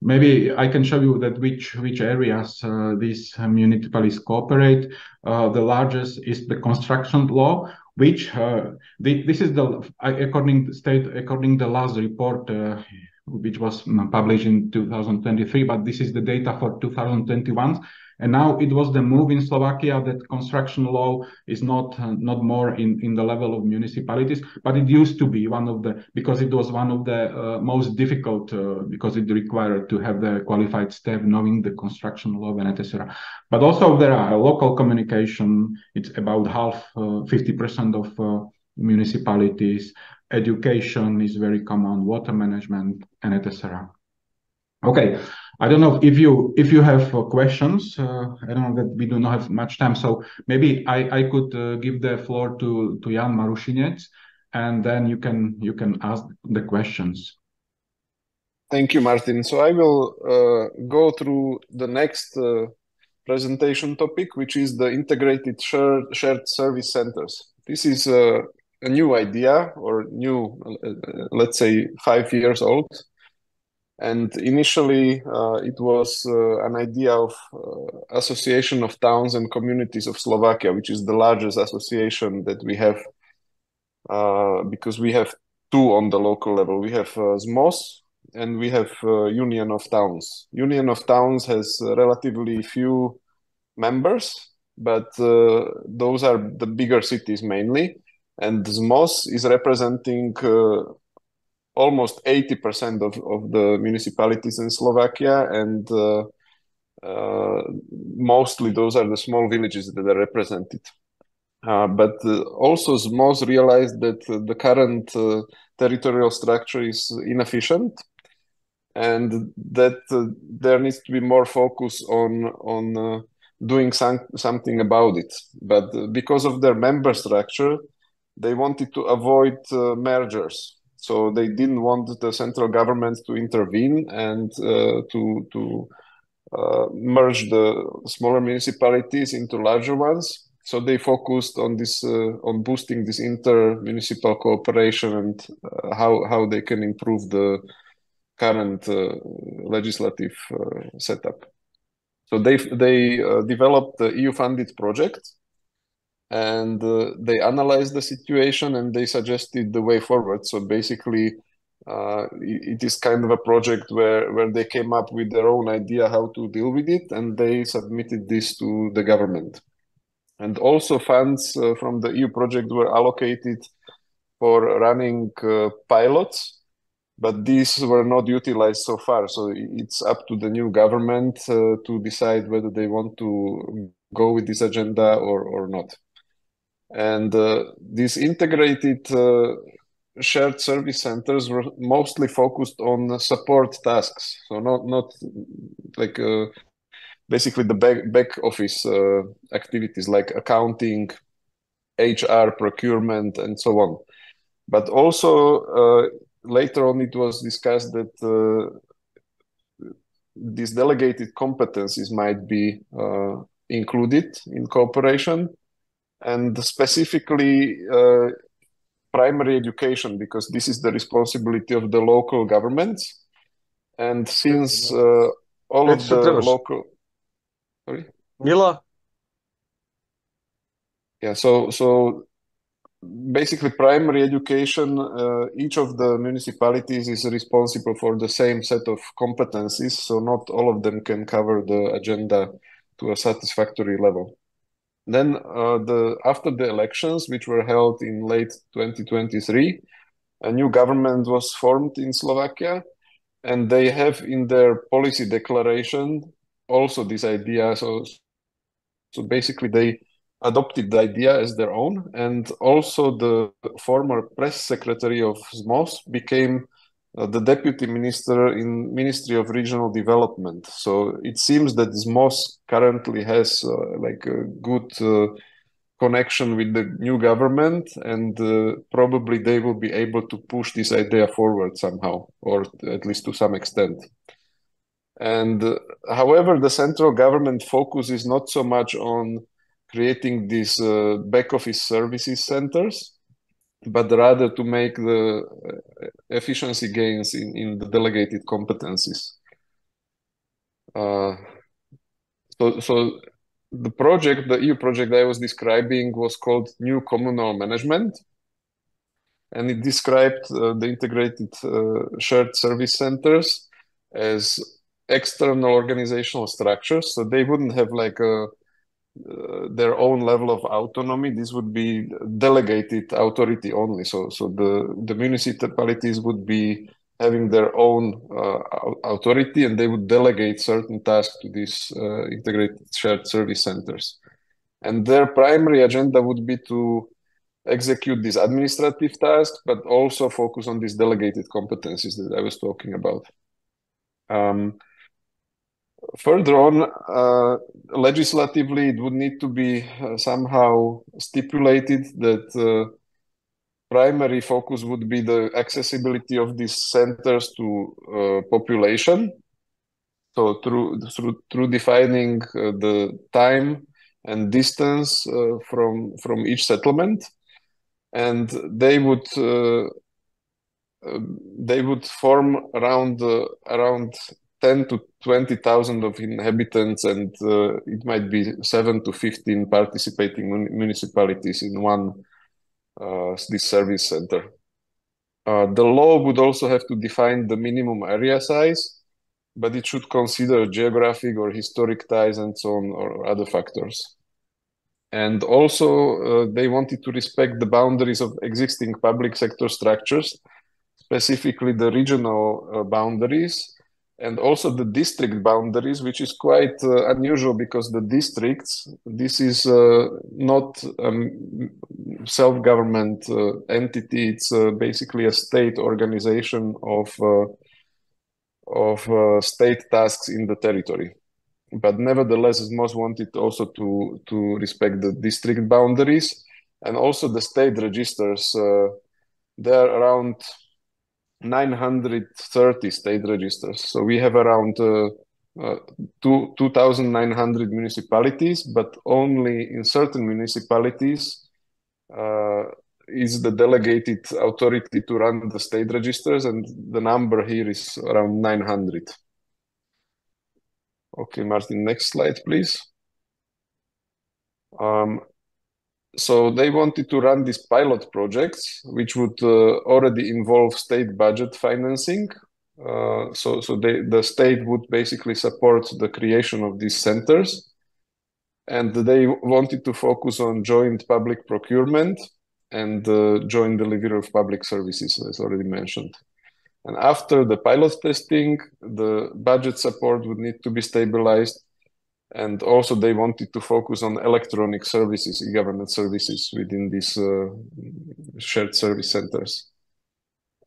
maybe I can show you that which areas these municipalities cooperate. The largest is the construction law, which this is according the last report, which was published in 2023, but this is the data for 2021. And now it was the move in Slovakia that construction law is not more in the level of municipalities, but it used to be one of the, because it was one of the most difficult, because it required to have the qualified staff knowing the construction law and etc. But also there are local communication. It's about half, 50% of municipalities. Education is very common, water management, and etc. Okay, I don't know if you have questions. I don't know that we do not have much time, so maybe I could give the floor to Jan Marušinec, and then you can ask the questions. Thank you, Martin. So I will go through the next presentation topic, which is the integrated shared service centers. This is a new idea, or new, let's say 5 years old. And initially, it was an idea of Association of Towns and Communities of Slovakia, which is the largest association that we have, because we have two on the local level. We have ZMOS and we have Union of Towns. Union of Towns has relatively few members, but those are the bigger cities mainly. And ZMOS is representing almost 80% of the municipalities in Slovakia, and mostly those are the small villages that are represented. But also ZMOS realized that the current territorial structure is inefficient, and that there needs to be more focus on doing something about it. But because of their member structure, they wanted to avoid mergers. So they didn't want the central government to intervene and to merge the smaller municipalities into larger ones. So they focused on this, on boosting this inter-municipal cooperation and how they can improve the current legislative setup. So they developed the EU-funded project, and they analyzed the situation and they suggested the way forward. So basically, it is kind of a project where they came up with their own idea how to deal with it, and they submitted this to the government. And also funds from the EU project were allocated for running pilots, but these were not utilized so far. So it's up to the new government to decide whether they want to go with this agenda or not. And these integrated shared service centers were mostly focused on support tasks. So not like basically the back office activities like accounting, HR, procurement, and so on. But also later on it was discussed that these delegated competencies might be included in cooperation, and specifically primary education, because this is the responsibility of the local governments. And since all of the local... Sorry? Mila, Yeah, so basically primary education, each of the municipalities is responsible for the same set of competencies, so not all of them can cover the agenda to a satisfactory level. Then after the elections, which were held in late 2023, a new government was formed in Slovakia, and they have in their policy declaration also this idea. So basically they adopted the idea as their own, and also the former press secretary of ZMOS became the deputy minister in Ministry of Regional Development. So it seems that ZMOS currently has like a good connection with the new government, and probably they will be able to push this idea forward somehow, or at least to some extent. And however, the central government focus is not so much on creating these back office services centers, but rather to make the efficiency gains in the delegated competencies. So the project, the EU project I was describing, was called New Communal Management, and it described the integrated shared service centers as external organizational structures. So they wouldn't have like their own level of autonomy. This would be delegated authority only. So the municipalities would be having their own authority, and they would delegate certain tasks to these integrated shared service centers. And their primary agenda would be to execute these administrative tasks, but also focus on these delegated competencies that I was talking about. Further on, legislatively, it would need to be somehow stipulated that primary focus would be the accessibility of these centers to population. So through defining the time and distance from each settlement, and they would form around 10 to 20,000 of inhabitants, and it might be 7 to 15 participating municipalities in one this service center. The law would also have to define the minimum area size, but it should consider geographic or historic ties and so on, or other factors. And also, they wanted to respect the boundaries of existing public sector structures, specifically the regional boundaries, and also the district boundaries, which is quite unusual because the districts, this is not self-government entity. It's basically a state organization of state tasks in the territory. But nevertheless, ZMOS wanted also to respect the district boundaries, and also the state registers. There are around 930 state registers. So we have around 2,900 municipalities, but only in certain municipalities is the delegated authority to run the state registers, and the number here is around 900. Okay, Martin, next slide, please. So they wanted to run these pilot projects, which would already involve state budget financing. So the state would basically support the creation of these centers. And they wanted to focus on joint public procurement and joint delivery of public services, as already mentioned. And after the pilot testing, the budget support would need to be stabilized. And also they wanted to focus on electronic services, e-government services within these shared service centers.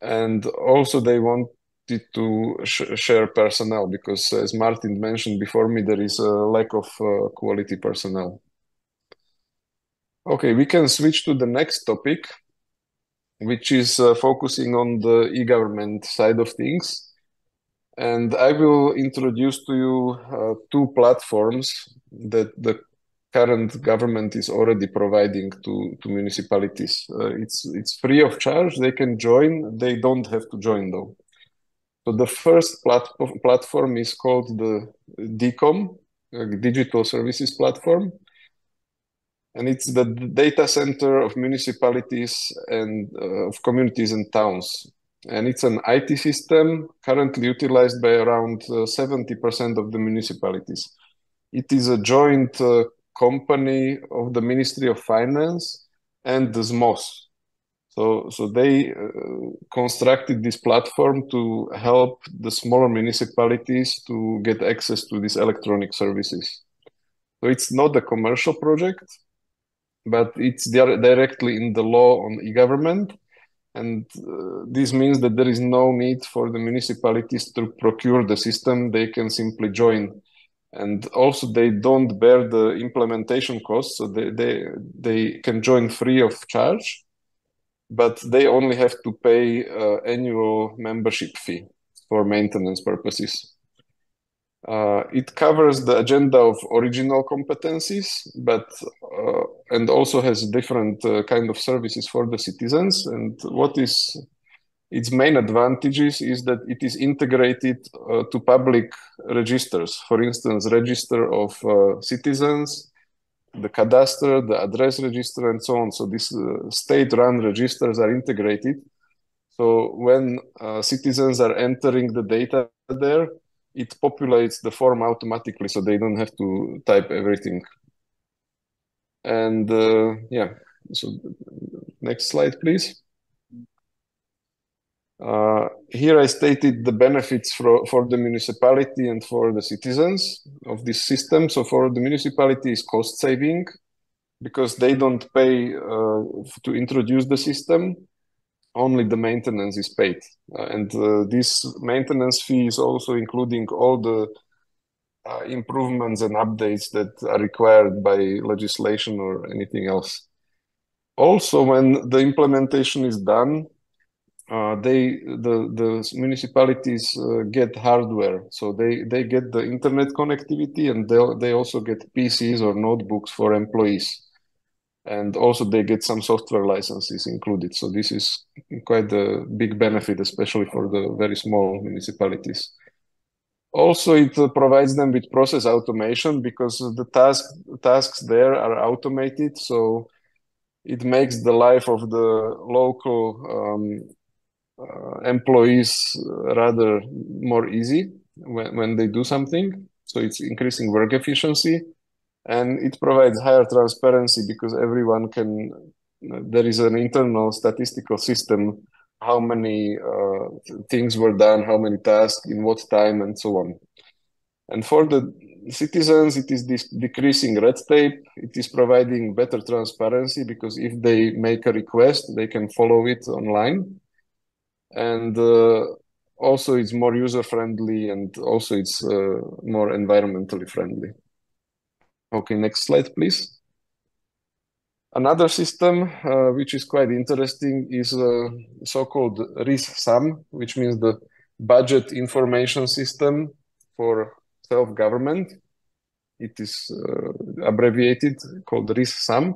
And also they wanted to share personnel because, as Martin mentioned before me, there is a lack of quality personnel. Okay, we can switch to the next topic, which is focusing on the e-government side of things. And I will introduce to you two platforms that the current government is already providing to municipalities. It's free of charge. They can join. They don't have to join though. So the first platform is called the DCOM, Digital Services Platform. And it's the data center of municipalities and of communities and towns. And it's an IT system currently utilized by around 70% of the municipalities. It is a joint company of the Ministry of Finance and the ZMOS. So they constructed this platform to help the smaller municipalities to get access to these electronic services. So it's not a commercial project, but it's directly in the law on e-government. And this means that there is no need for the municipalities to procure the system. They can simply join. And also they don't bear the implementation costs, so they can join free of charge, but they only have to pay annual membership fee for maintenance purposes. It covers the agenda of original competencies, but and also has different kind of services for the citizens. And what is its main advantages is that it is integrated to public registers. For instance, register of citizens, the cadastre, the address register, and so on. So these state-run registers are integrated. So when citizens are entering the data there, it populates the form automatically, so they don't have to type everything. And yeah, so next slide, please. Here I stated the benefits for the municipality and for the citizens of this system. So for the municipality is cost saving because they don't pay to introduce the system. Only the maintenance is paid. And this maintenance fee is also including all the improvements and updates that are required by legislation or anything else. Also, when the implementation is done, the municipalities get hardware, so they get the internet connectivity, and they also get PCs or notebooks for employees, and also they get some software licenses included. So this is quite a big benefit, especially for the very small municipalities. Also, it provides them with process automation because the tasks there are automated, so it makes the life of the local employees rather more easy when they do something. So it's increasing work efficiency, and it provides higher transparency because everyone can, there is an internal statistical system, how many things were done, how many tasks, in what time, and so on. And for the citizens, it is this decreasing red tape. It is providing better transparency because if they make a request, they can follow it online. And also it's more user-friendly, and also it's more environmentally friendly. Okay, next slide, please. Another system which is quite interesting is so-called RIS-SAM, which means the Budget Information System for Self-Government. It is abbreviated called RIS-SAM.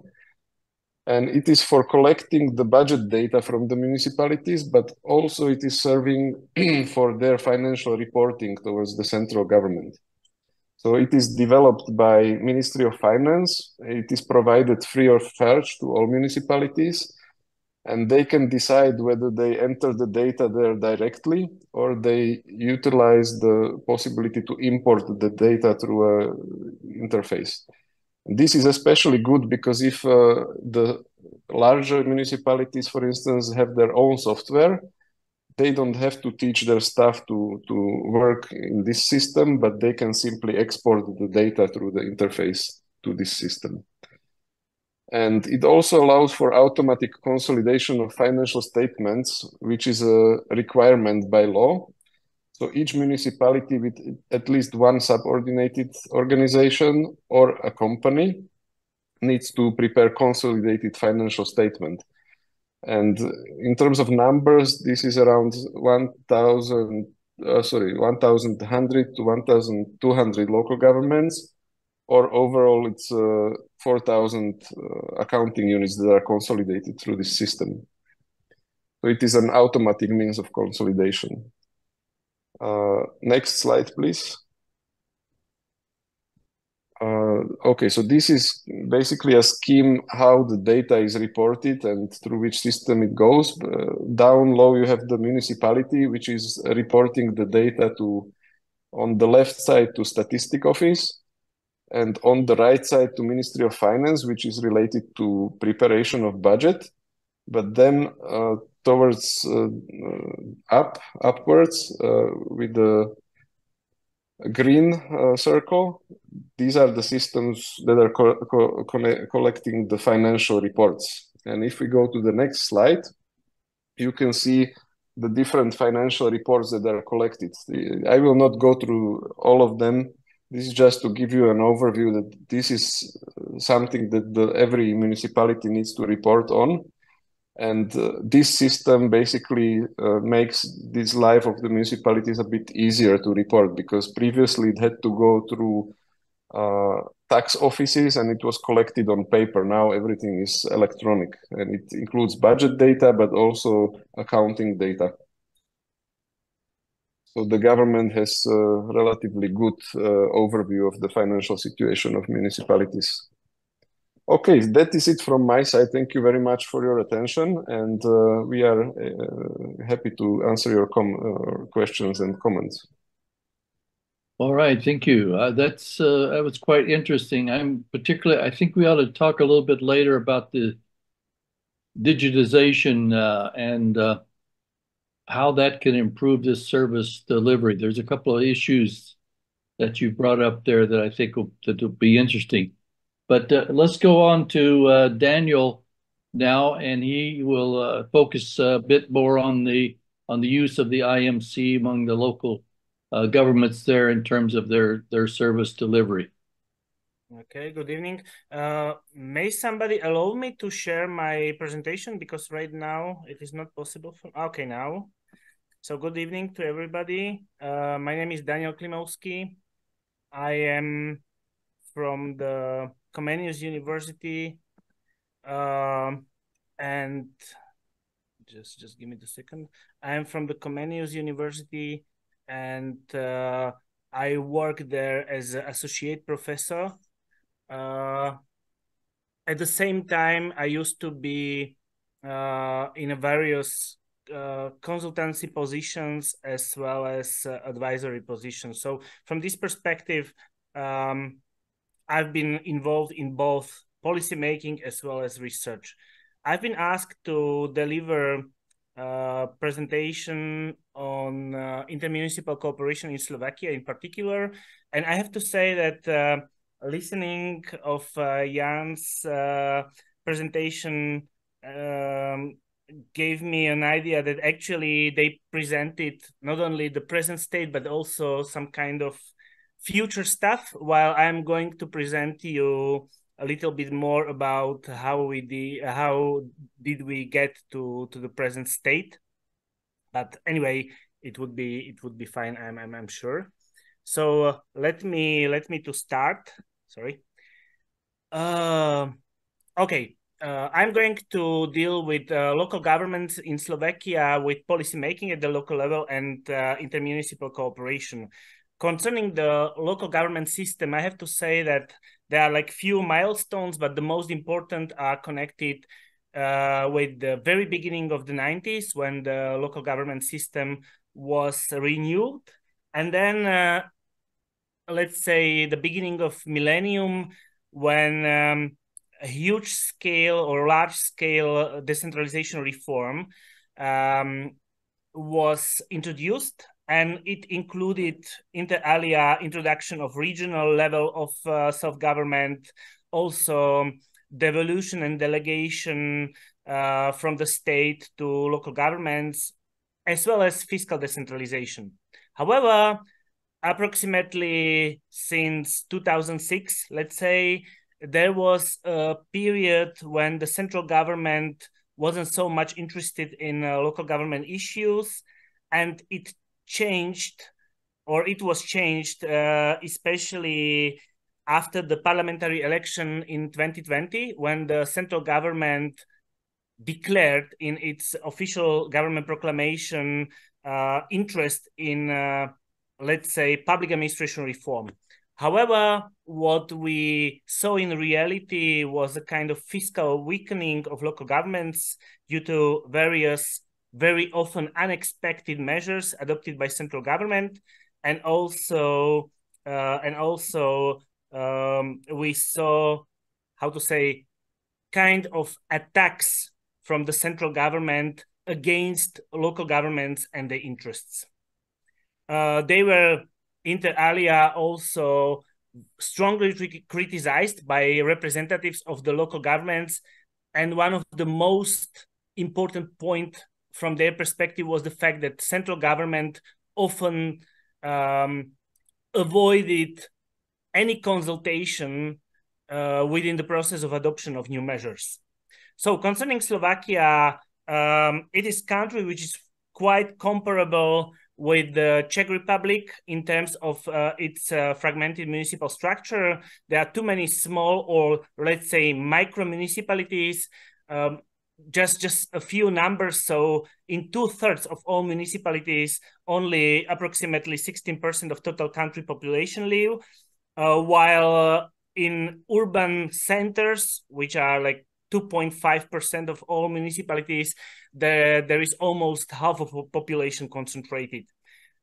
And it is for collecting the budget data from the municipalities, but also it is serving for their financial reporting towards the central government. So it is developed by Ministry of Finance. It is provided free of charge to all municipalities, and they can decide whether they enter the data there directly or they utilize the possibility to import the data through an interface. This is especially good because if the larger municipalities, for instance, have their own software, they don't have to teach their staff to work in this system, but they can simply export the data through the interface to this system. And it also allows for automatic consolidation of financial statements, which is a requirement by law. So each municipality with at least one subordinated organization or a company needs to prepare consolidated financial statement. And in terms of numbers, this is around 1,100 to 1,200 local governments, or overall it's 4,000 accounting units that are consolidated through this system. So it is an automatic means of consolidation. Next slide, please. Okay, so this is basically a scheme how the data is reported and through which system it goes. Down low, you have the municipality, which is reporting the data to, on the left side, to Statistic Office, and on the right side to Ministry of Finance, which is related to preparation of budget. But then towards upwards with the green circle, these are the systems that are collecting the financial reports. And if we go to the next slide, you can see the different financial reports that are collected. I will not go through all of them. This is just to give you an overview that this is something that every municipality needs to report on. And this system basically makes this life of the municipalities a bit easier to report, because previously it had to go through tax offices and it was collected on paper. Now everything is electronic, and it includes budget data, but also accounting data. So the government has a relatively good overview of the financial situation of municipalities. Okay, that is it from my side. Thank you very much for your attention, and we are happy to answer your questions and comments. All right, thank you. That was quite interesting. I think we ought to talk a little bit later about the digitization and how that can improve this service delivery. There's a couple of issues that you brought up there that I think will be interesting. But let's go on to Daniel now, and he will focus a bit more on the use of the IMC among the local governments there in terms of their service delivery. Okay, good evening. May somebody allow me to share my presentation, because right now it is not possible for... Okay, now. So good evening to everybody. My name is Daniel Klimowski. I am from the Comenius University, and just give me the second. I am from the Comenius University, and I work there as an associate professor. At the same time, I used to be in a various consultancy positions as well as advisory positions. So from this perspective, I've been involved in both policymaking as well as research. I've been asked to deliver a presentation on intermunicipal cooperation in Slovakia in particular. And I have to say that listening of Jan's presentation gave me an idea that actually they presented not only the present state, but also some kind of future stuff, while I'm going to present to you a little bit more about how did we get to the present state. But anyway, it would be fine, I'm sure. So let me to start. Sorry. Okay. I'm going to deal with local governments in Slovakia, with policymaking at the local level and intermunicipal cooperation. Concerning the local government system, I have to say that there are like few milestones, but the most important are connected with the very beginning of the 90s, when the local government system was renewed. And then, let's say, the beginning of millennium, when a huge scale or large scale decentralization reform was introduced. And it included, inter alia, introduction of regional level of self-government, also devolution and delegation from the state to local governments, as well as fiscal decentralization. However, approximately since 2006, let's say, there was a period when the central government wasn't so much interested in local government issues, and it was changed, especially after the parliamentary election in 2020, when the central government declared in its official government proclamation interest in, let's say, public administration reform. However, what we saw in reality was a kind of fiscal weakening of local governments due to various, very often unexpected measures adopted by central government, and also we saw, how to say, kind of attacks from the central government against local governments and their interests. They were inter alia also strongly criticized by representatives of the local governments, and one of the most important point from their perspective was the fact that central government often avoided any consultation within the process of adoption of new measures. So concerning Slovakia, it is a country which is quite comparable with the Czech Republic in terms of its fragmented municipal structure. There are too many small, or let's say micro municipalities. Just a few numbers. So in 2/3 of all municipalities, only approximately 16% of total country population live, while in urban centers, which are like 2.5% of all municipalities, there is almost half of the population concentrated.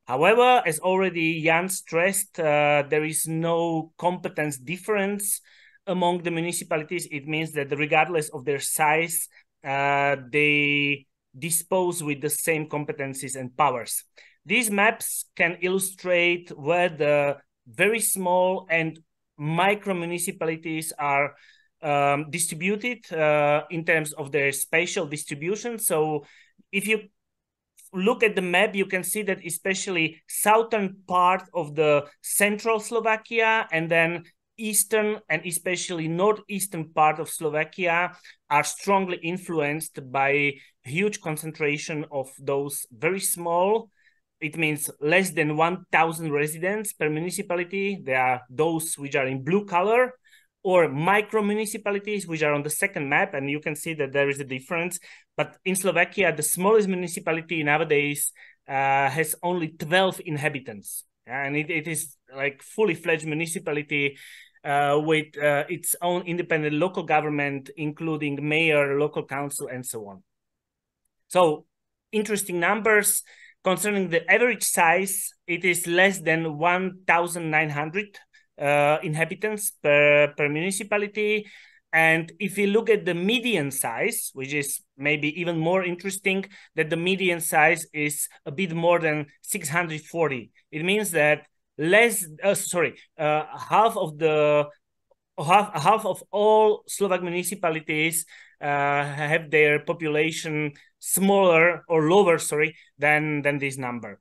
However, as already Jan stressed, there is no competence difference among the municipalities. It means that regardless of their size, they dispose with the same competencies and powers. These maps can illustrate where the very small and micro municipalities are distributed in terms of their spatial distribution. So if you look at the map, you can see that especially southern part of the central Slovakia and then eastern and especially northeastern part of Slovakia are strongly influenced by huge concentration of those very small, it means less than 1,000 residents per municipality. There are those which are in blue color, or micro municipalities, which are on the second map, and you can see that there is a difference. But in Slovakia, the smallest municipality nowadays has only 12 inhabitants. And it is like fully fledged municipality with its own independent local government, including mayor, local council, and so on. So interesting numbers. Concerning the average size, it is less than 1,900 inhabitants per municipality. And if you look at the median size, which is maybe even more interesting, that the median size is a bit more than 640. It means that half of all Slovak municipalities have their population smaller or lower, than this number.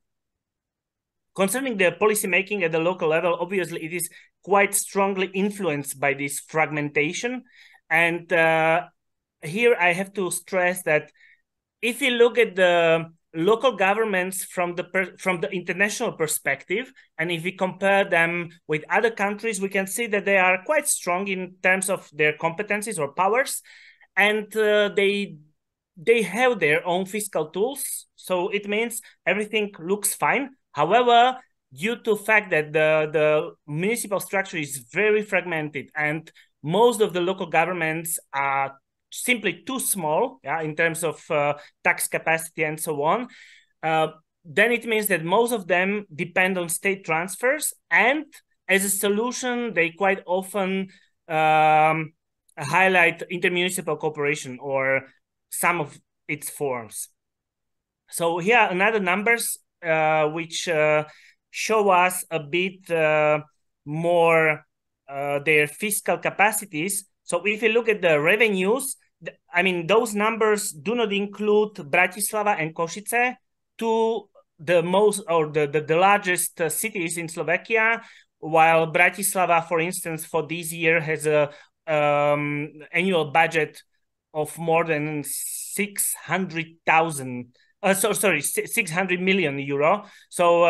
Concerning the policy making at the local level, obviously it is quite strongly influenced by this fragmentation. And here I have to stress that if you look at the local governments from the international perspective, and if we compare them with other countries, we can see that they are quite strong in terms of their competencies or powers, and they have their own fiscal tools. So it means everything looks fine. However, due to the fact that the municipal structure is very fragmented and most of the local governments are simply too small, in terms of tax capacity and so on, then it means that most of them depend on state transfers, and as a solution, they quite often highlight intermunicipal cooperation or some of its forms. So here are another numbers which show us a bit more their fiscal capacities. So if you look at the revenues, I mean, those numbers do not include Bratislava and Košice, two the most or the largest cities in Slovakia, while Bratislava, for instance, for this year has a annual budget of more than 600 million euro. So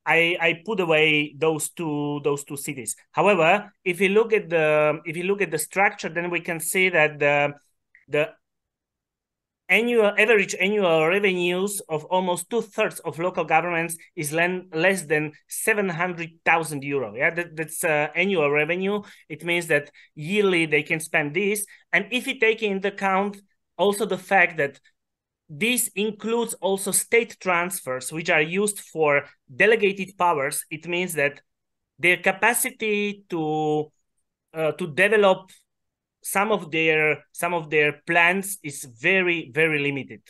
I put away those two cities. However, if you look at the structure, then we can see that the average annual revenues of almost 2/3 of local governments is less than 700,000 euro. Yeah, that's annual revenue. It means that yearly they can spend this. And if you take into account also the fact that this includes also state transfers, which are used for delegated powers, it means that their capacity to develop some of their plans is very, very limited.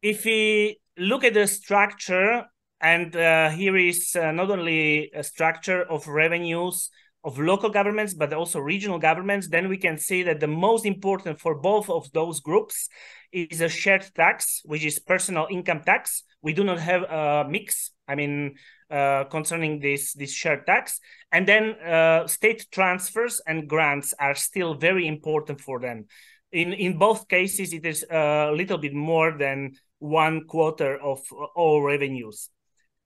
If we look at the structure, and here is not only a structure of revenues of local governments, but also regional governments, then we can see that the most important for both of those groups is a shared tax, which is personal income tax. We do not have a mix, concerning this shared tax. And then state transfers and grants are still very important for them. In both cases, it is a little bit more than 1/4 of all revenues.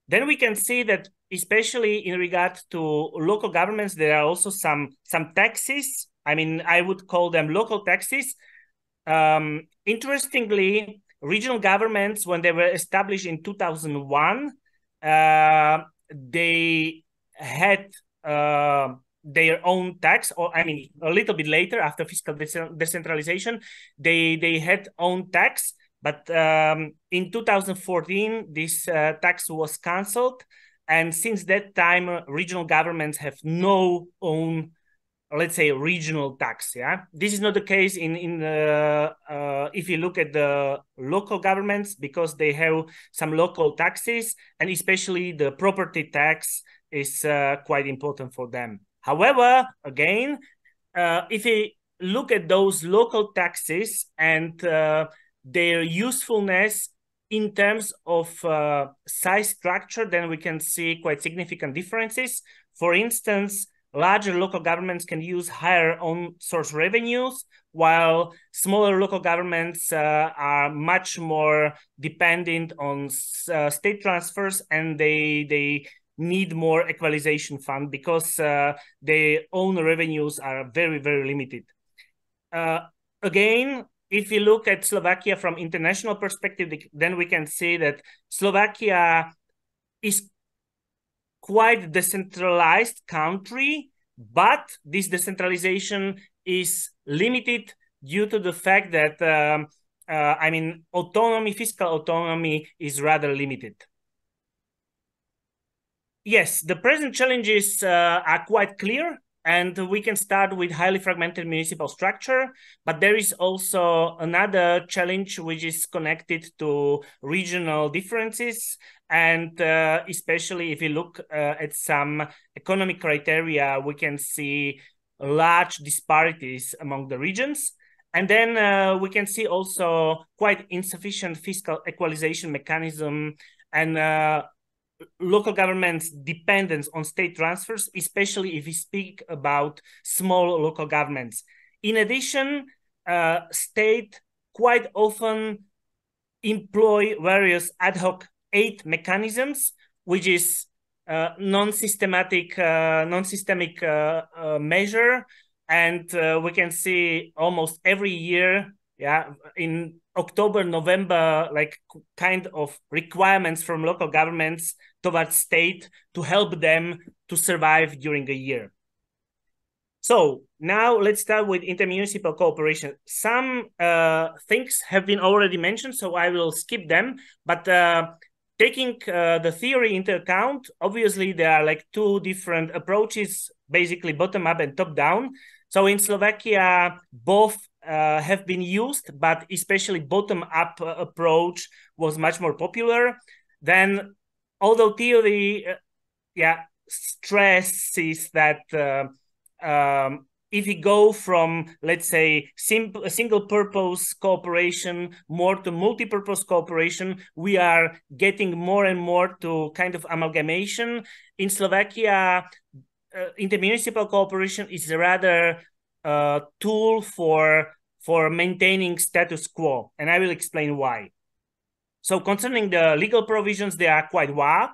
Then we can see that, especially in regard to local governments, there are also some taxes. I would call them local taxes. Interestingly, regional governments, when they were established in 2001, they had their own tax, or a little bit later, after fiscal decentralization, they had own tax. But in 2014, this tax was cancelled. And since that time, regional governments have no own, let's say, regional tax. Yeah, this is not the case if you look at the local governments, because they have some local taxes, and especially the property tax is quite important for them. However, again, if you look at those local taxes and their usefulness in terms of size structure, then we can see quite significant differences. For instance, larger local governments can use higher own source revenues, while smaller local governments are much more dependent on state transfers, and they need more equalization fund because their own revenues are very, very limited. Again, if you look at Slovakia from international perspective, then we can see that Slovakia is quite decentralized country, but this decentralization is limited due to the fact that fiscal autonomy is rather limited. Yes, the present challenges are quite clear, and we can start with highly fragmented municipal structure, but there is also another challenge which is connected to regional differences. And especially if you look at some economic criteria, we can see large disparities among the regions. And then we can see also quite insufficient fiscal equalization mechanism and local governments' dependence on state transfers, especially if we speak about small local governments. In addition, state quite often employ various ad hoc aid mechanisms, which is non-systemic measure, and we can see almost every year, in October, November, like kind of requirements from local governments towards state to help them to survive during a year. So now let's start with intermunicipal cooperation. Some things have been already mentioned, so I will skip them. But taking the theory into account, obviously there are like two different approaches, basically bottom-up and top-down. So in Slovakia, both have been used, but especially bottom-up approach was much more popular. Then, although theory stresses that if we go from, let's say, single-purpose cooperation more to multi-purpose cooperation, we are getting more and more to kind of amalgamation. In Slovakia, intermunicipal cooperation is rather a tool for maintaining status quo, and I will explain why. So concerning the legal provisions, they are quite vague,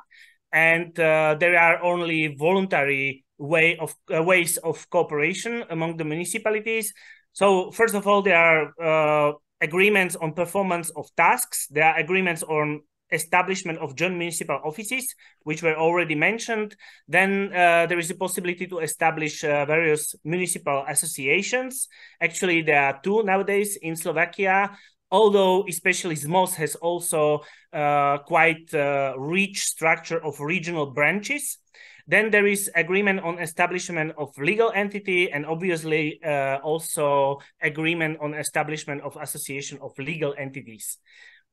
and there are only voluntary ways of cooperation among the municipalities. So first of all, there are agreements on performance of tasks. There are agreements on establishment of joint municipal offices, which were already mentioned. Then there is a possibility to establish various municipal associations. Actually, there are two nowadays in Slovakia, although especially ZMOS has also quite rich structure of regional branches. Then there is agreement on establishment of legal entity, and obviously also agreement on establishment of association of legal entities.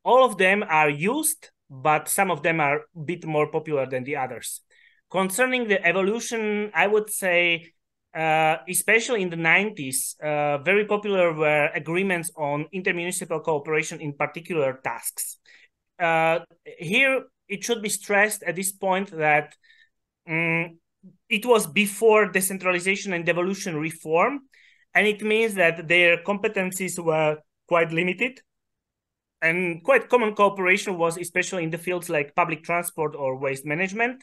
All of them are used, but some of them are a bit more popular than the others. Concerning the evolution, I would say, especially in the 90s, very popular were agreements on intermunicipal cooperation in particular tasks. Here, it should be stressed at this point that it was before decentralization and devolution reform, and it means that their competencies were quite limited. And quite common cooperation was especially in the fields like public transport or waste management.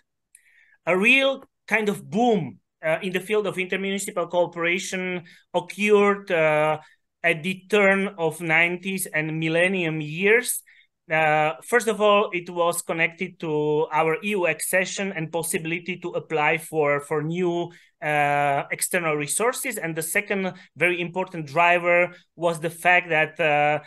A real kind of boom in the field of intermunicipal cooperation occurred at the turn of 90s and millennium years. First of all, it was connected to our EU accession and possibility to apply for new external resources. And the second very important driver was the fact that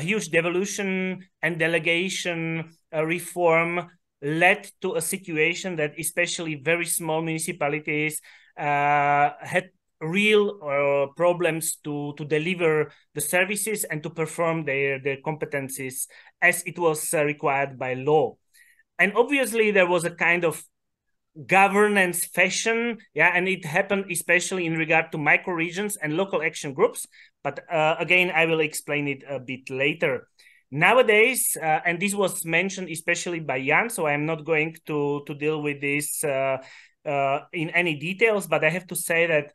huge devolution and delegation reform led to a situation that especially very small municipalities had real problems to deliver the services and to perform their competencies as it was required by law. And obviously there was a kind of governance fashion, and it happened especially in regard to microregions and local action groups. But again, I will explain it a bit later. Nowadays, and this was mentioned especially by Jan, so I'm not going to deal with this in any details, but I have to say that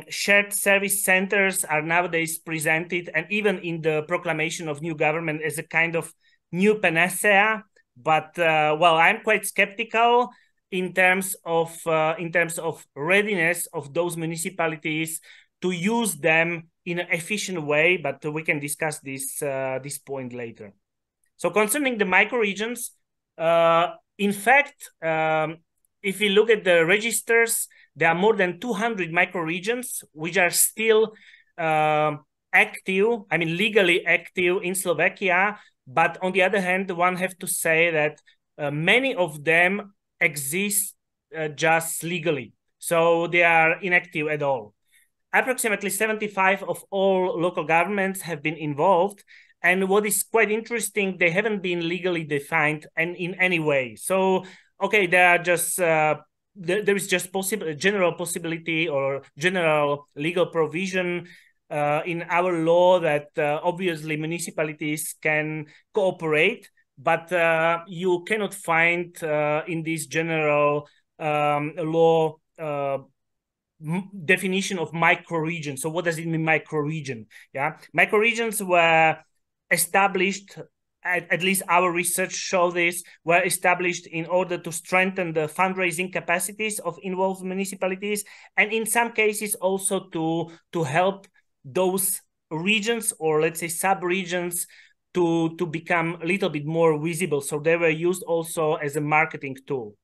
shared service centers are nowadays presented, and even in the proclamation of new government, as a kind of new panacea. But well, I'm quite skeptical in terms of readiness of those municipalities to use them in an efficient way, but we can discuss this point later. So concerning the microregions, in fact, if we look at the registers, there are more than 200 microregions which are still active, I mean legally active in Slovakia. But on the other hand, one have to say that many of them exist just legally, so they are inactive at all. Approximately 75 of all local governments have been involved, and what is quite interesting, they haven't been legally defined and in any way. So, okay, there are just there is just general possibility or general legal provision in our law that obviously municipalities can cooperate, but you cannot find in this general law definition of microregion. So what does it mean, microregion? Yeah, microregions were established, at least our research show this, were established in order to strengthen the fundraising capacities of involved municipalities, and in some cases also to help those regions, or let's say sub-regions, to become a little bit more visible. So they were used also as a marketing tool.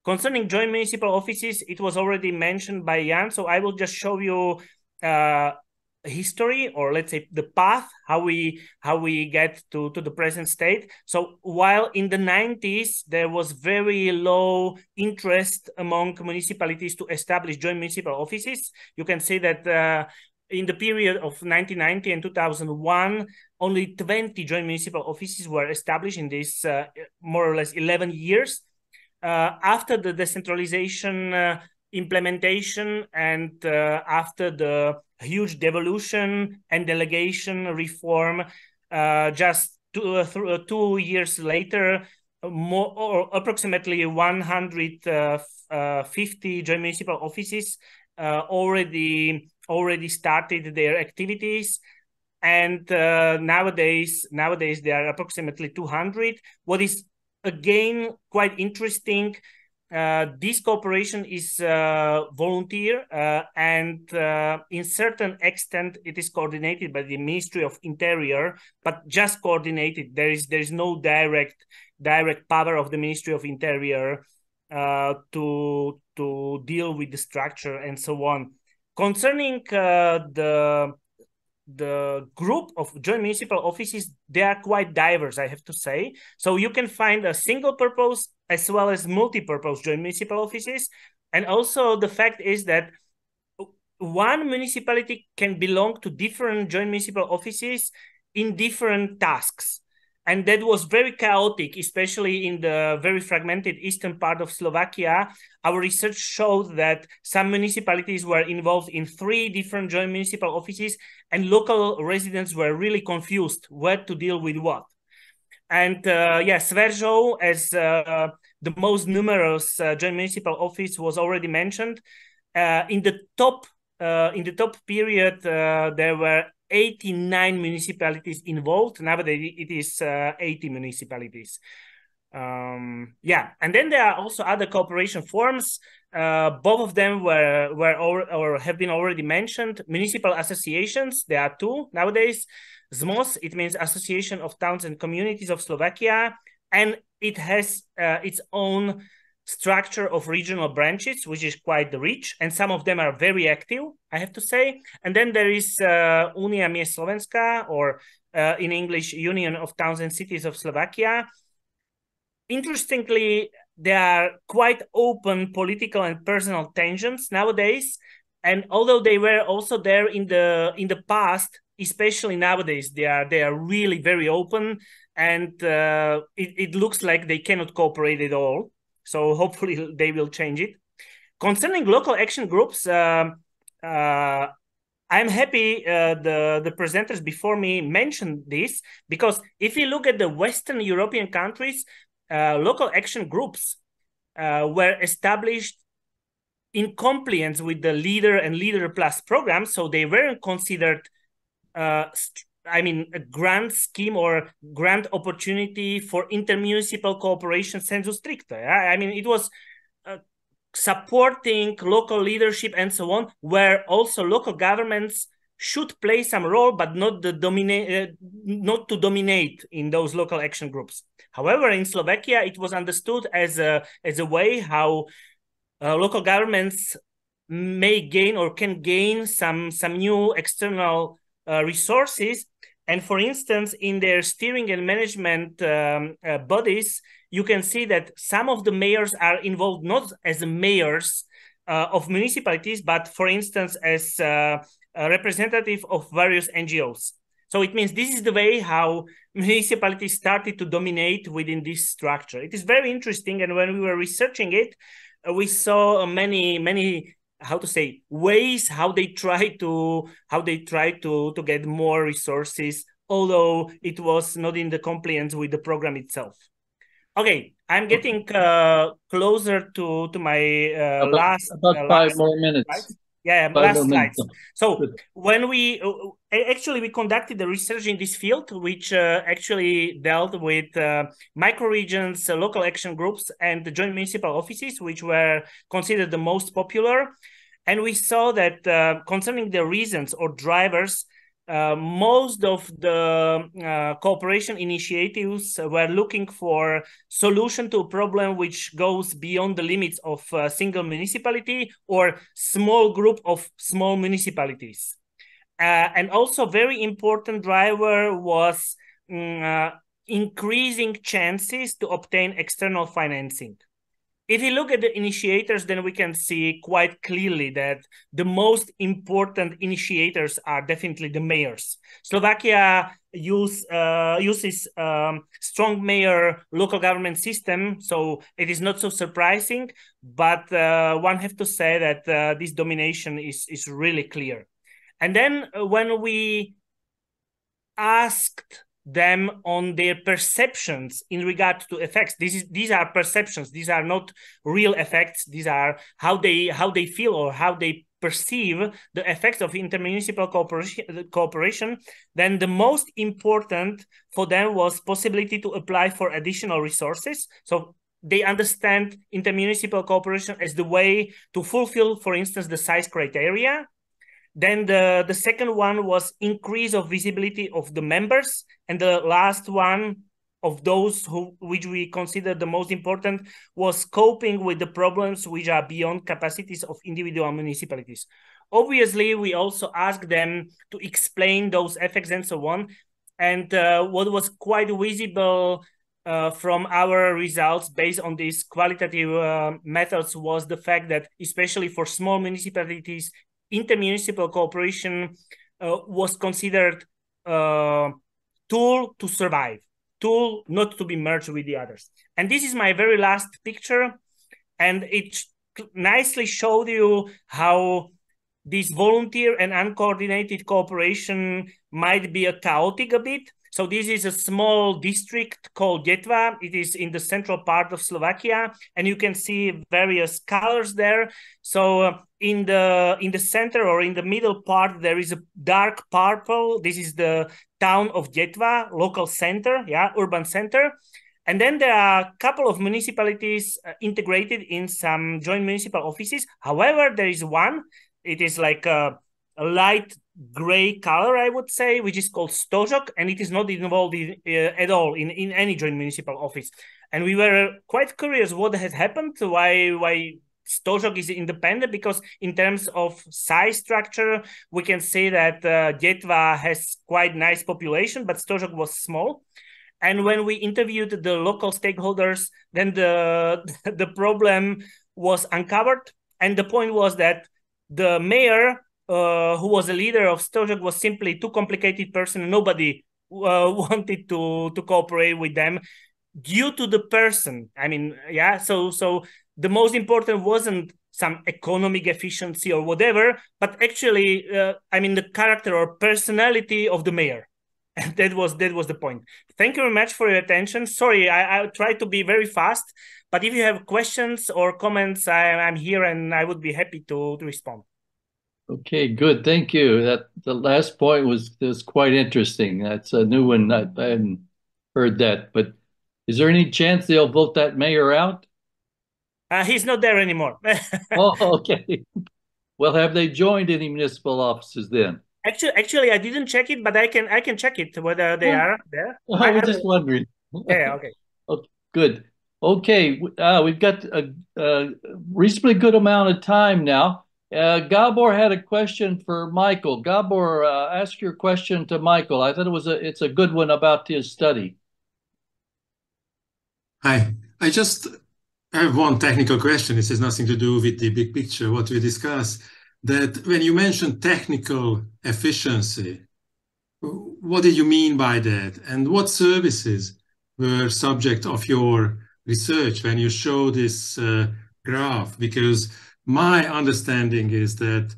Concerning joint municipal offices, it was already mentioned by Jan, so I will just show you history, or let's say the path, how we get to the present state. So while in the 90s, there was very low interest among municipalities to establish joint municipal offices, you can see that in the period of 1990 and 2001, only 20 joint municipal offices were established in this more or less 11 years. After the decentralization implementation and after the huge devolution and delegation reform, just 2 years later, more or approximately 150 joint municipal offices already started their activities. And nowadays there are approximately 200. What is again quite interesting, this cooperation is volunteer and in certain extent it is coordinated by the Ministry of Interior, but just coordinated. There is no direct power of the Ministry of Interior to deal with the structure and so on. Concerning the group of joint municipal offices, they are quite diverse, I have to say. So you can find a single purpose as well as multi-purpose joint municipal offices. And also the fact is that one municipality can belong to different joint municipal offices in different tasks. And that was very chaotic, especially in the very fragmented eastern part of Slovakia. Our research showed that some municipalities were involved in 3 different joint municipal offices, and local residents were really confused where to deal with what. And Sverzo, as the most numerous joint municipal office, was already mentioned. In the top period, there were 89 municipalities involved. Nowadays, it is 80 municipalities. And then there are also other cooperation forms. Both of them were have been already mentioned. Municipal associations, there are 2 nowadays. ZMOS, it means Association of Towns and Communities of Slovakia, and it has its own structure of regional branches, which is quite rich, and some of them are very active, I have to say. And then there is Unia Miest Slovenska, or in English, Union of Towns and Cities of Slovakia. Interestingly, there are quite open political and personal tensions nowadays, and although they were also there in the past, especially nowadays, they are really very open, and it looks like they cannot cooperate at all. So hopefully they will change it. Concerning local action groups, I'm happy the presenters before me mentioned this, because if you look at the Western European countries, local action groups were established in compliance with the Leader and Leader Plus program, so they weren't considered a grant scheme or grant opportunity for intermunicipal cooperation sensu stricto. I mean, it was supporting local leadership and so on, where also local governments should play some role, but not to dominate in those local action groups. However, in Slovakia, it was understood as a way how local governments may gain or can gain some new external resources. And for instance, in their steering and management bodies, you can see that some of the mayors are involved not as mayors of municipalities, but for instance, as a representative of various NGOs. So it means this is the way how municipalities started to dominate within this structure. It is very interesting. And when we were researching it, we saw many ways how they try to get more resources, although it was not in the compliance with the program itself. Okay, I'm getting closer to my last 5 more minutes. Slides. Yeah, last slides. So when we conducted the research in this field, which actually dealt with microregions, local action groups, and the joint municipal offices, which were considered the most popular. And we saw that concerning the reasons or drivers, most of the cooperation initiatives were looking for solution to a problem which goes beyond the limits of a single municipality or small group of small municipalities. And also very important driver was increasing chances to obtain external financing. If you look at the initiators, then we can see quite clearly that the most important initiators are definitely the mayors. Slovakia uses strong mayor local government system, so it is not so surprising, but one have to say that this domination is really clear. And then when we asked them on their perceptions in regard to effects, these are perceptions, these are not real effects, these are how they feel or how they perceive the effects of intermunicipal cooperation, then the most important for them was possibility to apply for additional resources. So they understand intermunicipal cooperation as the way to fulfill, for instance, the size criteria. Then the second one was increase of visibility of the members. And the last one of those which we consider the most important was coping with the problems which are beyond capacities of individual municipalities. Obviously, we also asked them to explain those effects and so on. And what was quite visible from our results based on these qualitative methods was the fact that, especially for small municipalities, intermunicipal cooperation was considered a tool to survive, tool not to be merged with the others. And this is my very last picture. And it nicely showed you how this volunteer and uncoordinated cooperation might be chaotic a bit. So this is a small district called Detva. It is in the central part of Slovakia, and you can see various colors there. So in the center or in the middle part, there is a dark purple. This is the town of Detva, local center, urban center. And then there are a couple of municipalities integrated in some joint municipal offices. However, there is one. It is like a light gray color, I would say, which is called Stožok, and it is not involved at all in any joint municipal office. And we were quite curious what has happened, why Stožok is independent, because in terms of size structure, we can say that Detva has quite nice population, but Stožok was small. And when we interviewed the local stakeholders, then the problem was uncovered. And the point was that the mayor, who was a leader of Stožok, was simply too complicated person. Nobody wanted to cooperate with them due to the person. I mean, so the most important wasn't some economic efficiency or whatever, but actually, the character or personality of the mayor. And that was the point. Thank you very much for your attention. Sorry, I tried to be very fast, but if you have questions or comments, I'm here and I would be happy to respond. Okay, good. Thank you. The last point was quite interesting. That's a new one. I hadn't heard that. But is there any chance they'll vote that mayor out? He's not there anymore. Oh, okay. Well, have they joined any municipal offices then? Actually, I didn't check it, but I can check it whether they are there. I was just wondering. Yeah. Okay. Okay, good. Okay, we've got a reasonably good amount of time now. Gabor had a question for Michael. Gabor, ask your question to Michael. I thought it's a good one about his study. Hi, I just have one technical question. This has nothing to do with the big picture, what we discussed. That when you mentioned technical efficiency, what did you mean by that? And what services were subject of your research when you show this graph? Because my understanding is that,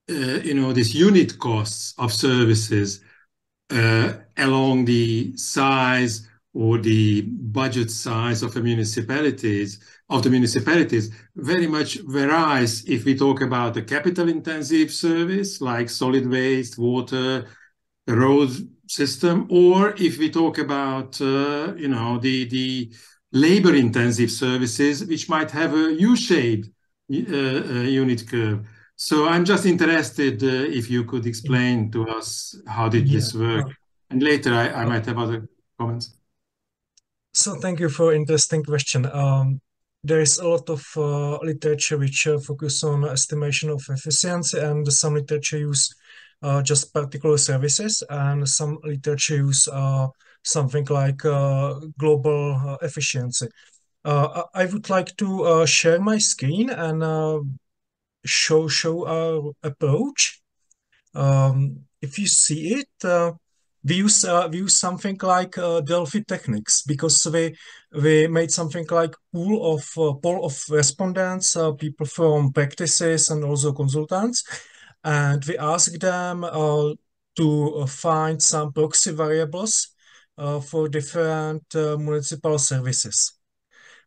these unit costs of services along the size or the budget size of the municipalities very much varies if we talk about the capital-intensive service like solid waste, water, the road system, or if we talk about the labor-intensive services, which might have a U-shaped unit curve. So I'm just interested if you could explain to us how did this work, and later I might have other comments. So thank you for interesting question. There is a lot of literature which focus on estimation of efficiency, and some literature use just particular services, and some literature use something like global efficiency. I would like to share my screen and show our approach. If you see it, we use something like Delphi techniques, because we made something like pool of respondents, people from practices and also consultants, and we asked them to find some proxy variables for different municipal services.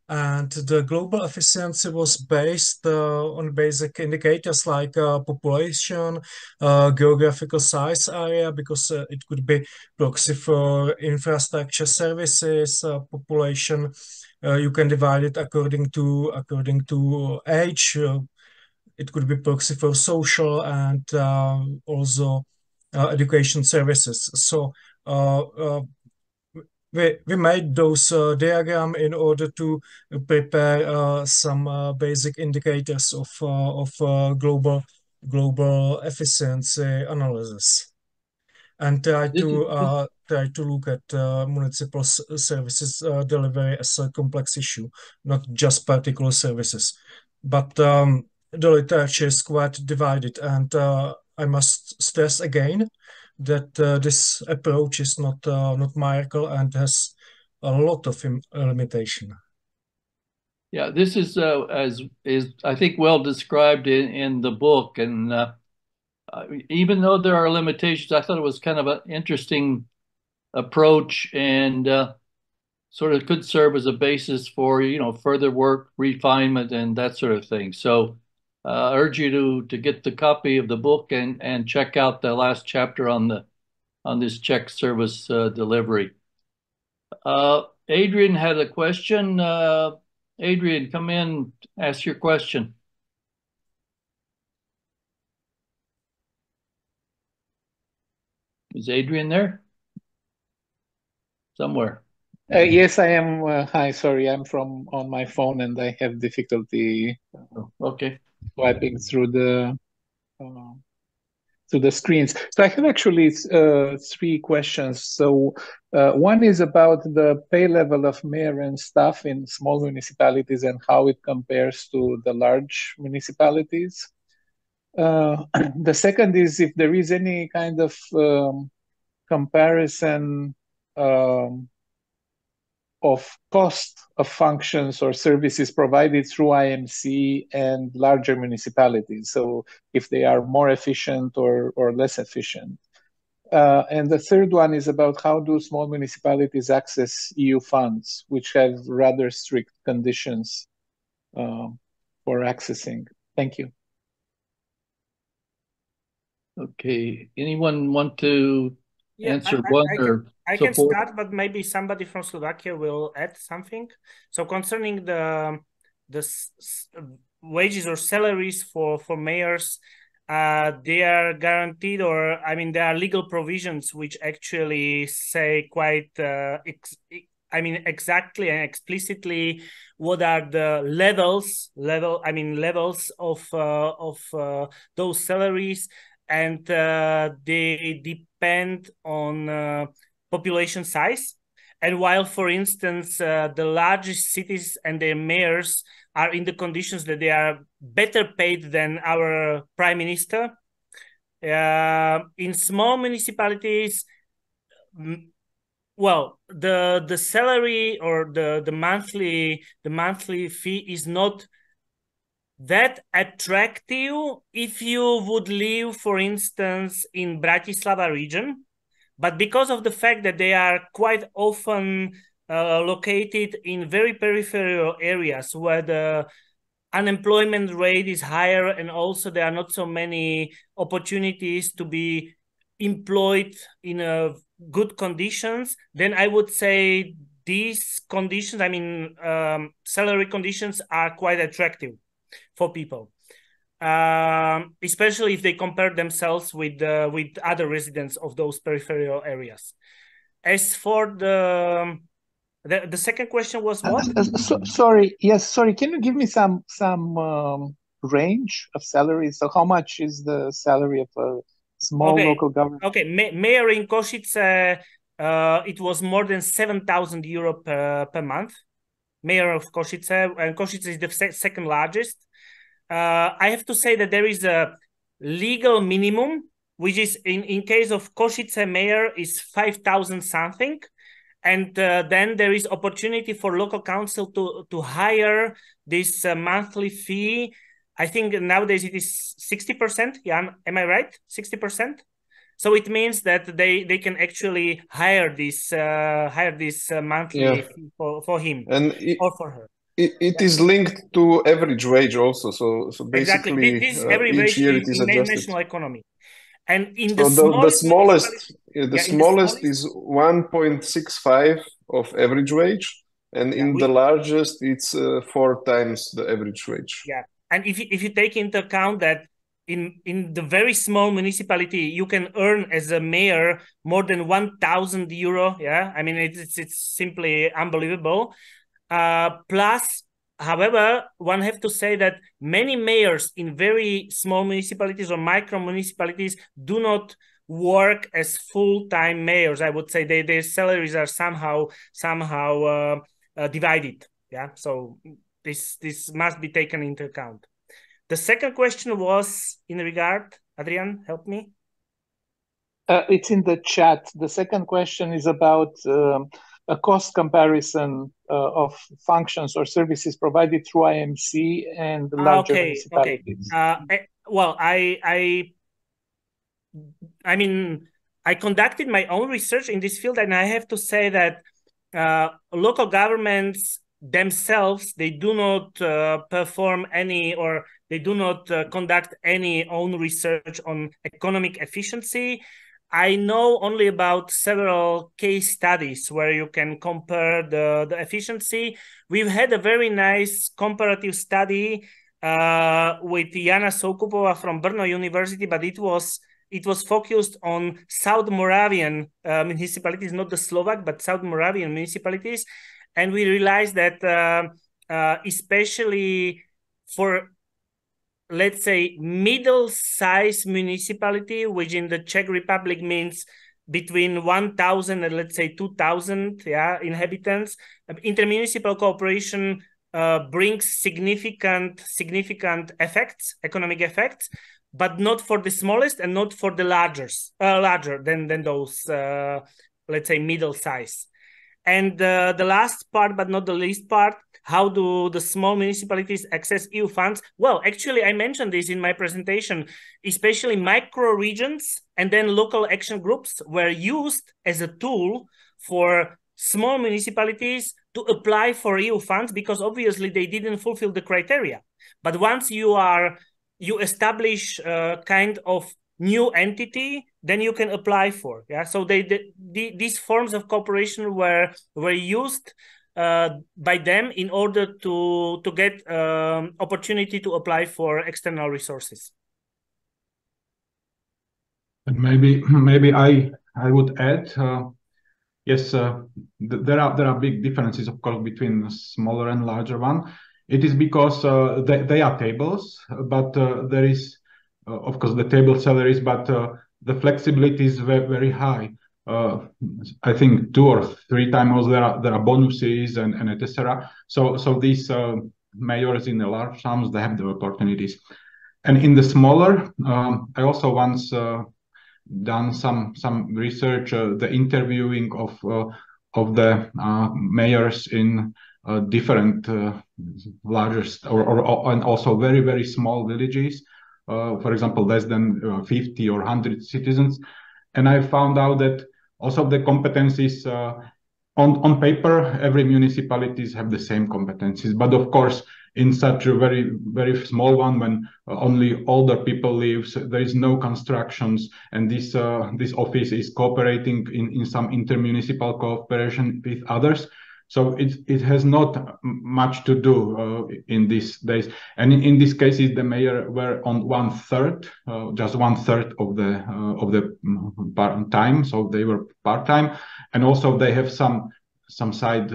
And the global efficiency was based on basic indicators like population, geographical size area, because it could be proxy for infrastructure services, population, you can divide it according to age. It could be proxy for social and also education services. So we made those diagram in order to prepare some basic indicators of global efficiency analysis, and try to look at municipal services delivery as a complex issue, not just particular services. But the literature is quite divided, and I must stress again that this approach is not miracle and has a lot of limitation. Yeah, this is I think well described in the book, and even though there are limitations, I thought it was kind of an interesting approach, and sort of could serve as a basis for further work, refinement, and that sort of thing. So I urge you to get the copy of the book and check out the last chapter on this check service delivery. Adrian had a question. Adrian, come in, ask your question. Is Adrian there? Somewhere. Yes, I am. Hi, sorry, I'm on my phone and I have difficulty okay. swiping through the screens. So I have actually three questions. So one is about the pay level of mayor and staff in small municipalities and how it compares to the large municipalities. The second is if there is any kind of comparison of cost of functions or services provided through IMC and larger municipalities. So if they are more efficient or less efficient. And the third one is about how do small municipalities access EU funds, which have rather strict conditions for accessing. Thank you. Okay, anyone want to answer one or I can start, but maybe somebody from Slovakia will add something. So concerning the wages or salaries for mayors, they are guaranteed, or I mean, there are legal provisions which actually say quite, exactly and explicitly what are the levels of those salaries, and they depend on population size. And while, for instance, the largest cities and their mayors are in the conditions that they are better paid than our prime minister, in small municipalities, well, the salary or the monthly fee is not that attractive if you would live, for instance, in Bratislava region. But because of the fact that they are quite often located in very peripheral areas where the unemployment rate is higher, and also there are not so many opportunities to be employed in good conditions, then I would say these conditions, salary conditions, are quite attractive for people. Especially if they compare themselves with other residents of those peripheral areas. As for the second question was what? Sorry. Can you give me some range of salaries? So how much is the salary of a small local government? Okay, mayor in Košice, it was more than 7,000 euro per month. Mayor of Košice, and Košice is the second largest. I have to say that there is a legal minimum, which is in case of Košice mayor is 5,000 something. And then there is opportunity for local council to hire this monthly fee. I think nowadays it is 60%. Jan, am I right? 60%. So it means that they can actually hire this monthly fee for him or for her. It is linked to average wage also. So basically, exactly. This average each year it is in adjusted. National economy. And in the smallest is 1.65 of average wage, And in the largest, it's 4 times the average wage. Yeah, and if you take into account that in the very small municipality, you can earn as a mayor more than 1,000 euro. Yeah, I mean it's simply unbelievable. Plus, however, one have to say that many mayors in very small municipalities or micro municipalities do not work as full-time mayors. I would say their salaries are somehow divided. Yeah, so this must be taken into account. The second question was in regard, Adrian, help me. It's in the chat. The second question is about a cost comparison of functions or services provided through IMC and larger municipalities. Okay. Well, I mean, I conducted my own research in this field, and I have to say that local governments themselves, they do not perform any, or they do not conduct any own research on economic efficiency. I know only about several case studies where you can compare the efficiency. We've had a very nice comparative study with Jana Soukupova from Brno University, but it was focused on South Moravian municipalities, not the Slovak, but South Moravian municipalities. And we realized that especially for, let's say, middle-sized municipality, which in the Czech Republic means between 1,000 and, let's say, 2,000 inhabitants, intermunicipal cooperation brings significant effects, economic effects, but not for the smallest and not for the larger than those, let's say, middle size. And the last part, but not the least part, how do the small municipalities access EU funds? Well, actually, I mentioned this in my presentation, especially micro regions and then local action groups were used as a tool for small municipalities to apply for EU funds, because obviously they didn't fulfill the criteria. But once you establish a kind of new entity, then you can apply for. Yeah, so these forms of cooperation were used by them in order to get opportunity to apply for external resources. And maybe I would add, yes, there are big differences, of course, between the smaller and larger one. It is because they are tables, but there is, of course, the table salaries, but the flexibility is very high. I think 2 or 3 times there are bonuses and etc. So these mayors in the large sums, they have the opportunities. And in the smaller, I also once done some research, the interviewing of the mayors in different largest and also very small villages, for example, less than 50 or 100 citizens. And I found out that also the competencies on paper, every municipalities have the same competencies, but of course, in such a very small one, when only older people live, there is no constructions, and this office is cooperating in some intermunicipal cooperation with others. So it has not much to do in these days. And in these cases, the mayor were on 1/3, just 1/3 of the time. So they were part-time, and also they have some side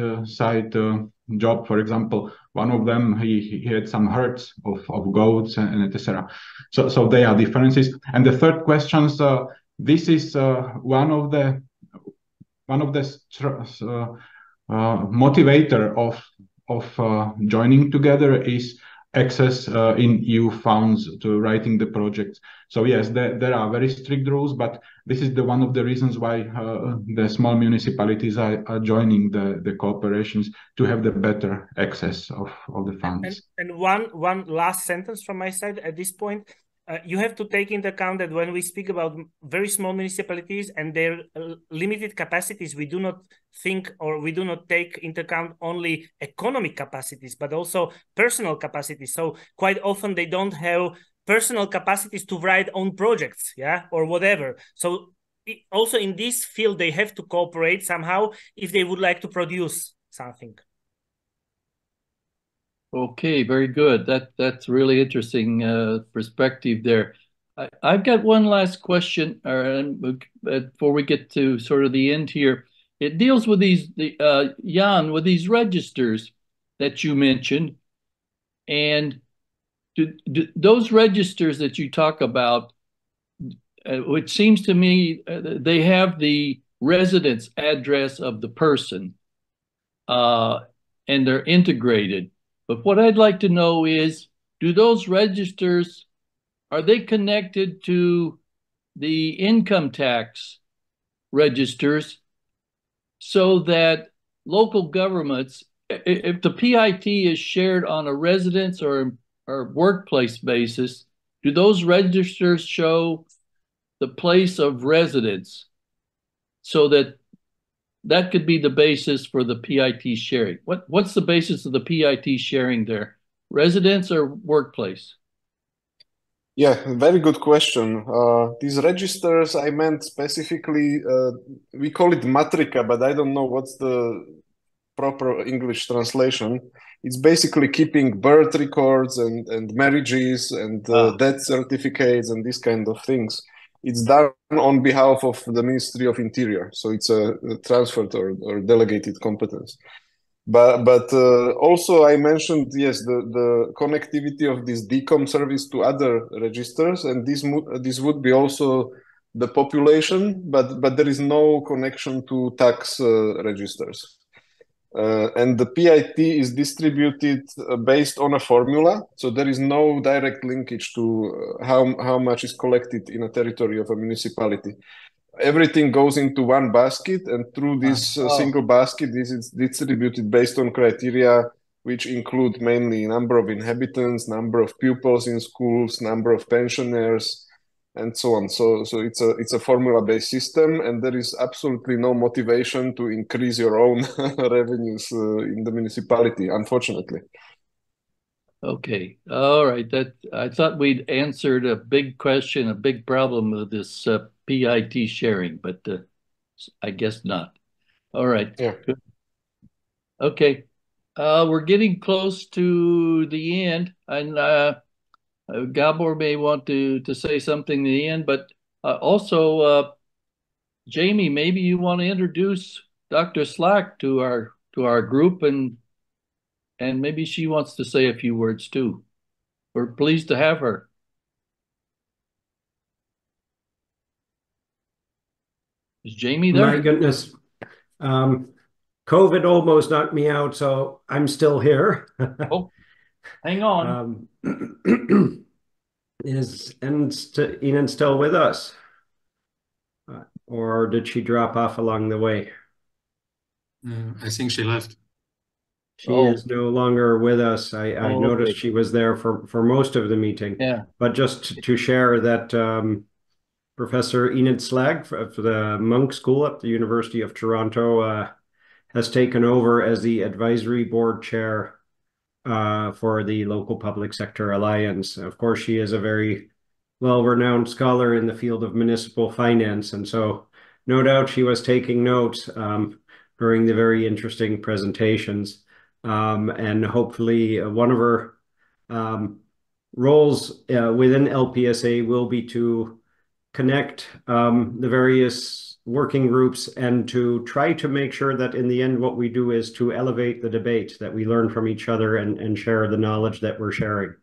job. For example, one of them he had some herds of goats and etc. So there are differences. And the third question, this is one of the motivator of joining together is access in EU funds to writing the projects. So yes, there are very strict rules, but this is one of the reasons why the small municipalities are joining the cooperations, to have the better access of the funds. And one last sentence from my side at this point. You have to take into account that when we speak about very small municipalities and their limited capacities, we do not think, or we do not take into account only economic capacities, but also personal capacities. So quite often they don't have personal capacities to write own projects, or whatever. So also in this field, they have to cooperate somehow if they would like to produce something. Okay, very good. That's really interesting perspective there. I've got one last question, before we get to sort of the end here. It deals with Jan, with these registers that you mentioned, and those registers that you talk about, which seems to me they have the residence address of the person, and they're integrated. But what I'd like to know is, do those registers, are they connected to the income tax registers so that local governments, if the PIT is shared on a residence or workplace basis, do those registers show the place of residence so that could be the basis for the PIT sharing? What's the basis of the PIT sharing there? Residence or workplace? Yeah, very good question. These registers, I meant specifically, we call it matrika, but I don't know what's the proper English translation. It's basically keeping birth records and marriages and death certificates and these kind of things. It's done on behalf of the Ministry of Interior, so it's a transferred or delegated competence. But also I mentioned, yes, the connectivity of this DCOM service to other registers, and this would be also the population, but there is no connection to tax registers. And the PIT is distributed based on a formula, so there is no direct linkage to how much is collected in a territory of a municipality. Everything goes into one basket, and through this single basket, this is distributed based on criteria which include mainly number of inhabitants, number of pupils in schools, number of pensioners, and so on. So it's a formula-based system, and there is absolutely no motivation to increase your own revenues in the municipality, unfortunately. Okay, all right. I thought we'd answered a big question, a big problem with this PIT sharing, but I guess not. All right. Yeah. Good. Okay, we're getting close to the end, and Gabor may want to say something at the end, but also Jamie, maybe you want to introduce Dr. Slack to our group, and maybe she wants to say a few words too. We're pleased to have her. Is Jamie there? My goodness. COVID almost knocked me out, so I'm still here. Oh, hang on. Is Enid still with us? Or did she drop off along the way? I think she left. She is no longer with us. I noticed she was there for most of the meeting. Yeah. But just to share that Professor Enid Slag for the Munk School at the University of Toronto has taken over as the advisory board chair for the Local Public Sector Alliance. Of course, she is a very well-renowned scholar in the field of municipal finance, and so no doubt she was taking notes during the very interesting presentations. And hopefully one of her roles within LPSA will be to connect the various working groups and to try to make sure that in the end what we do is to elevate the debate, that we learn from each other and share the knowledge that we're sharing.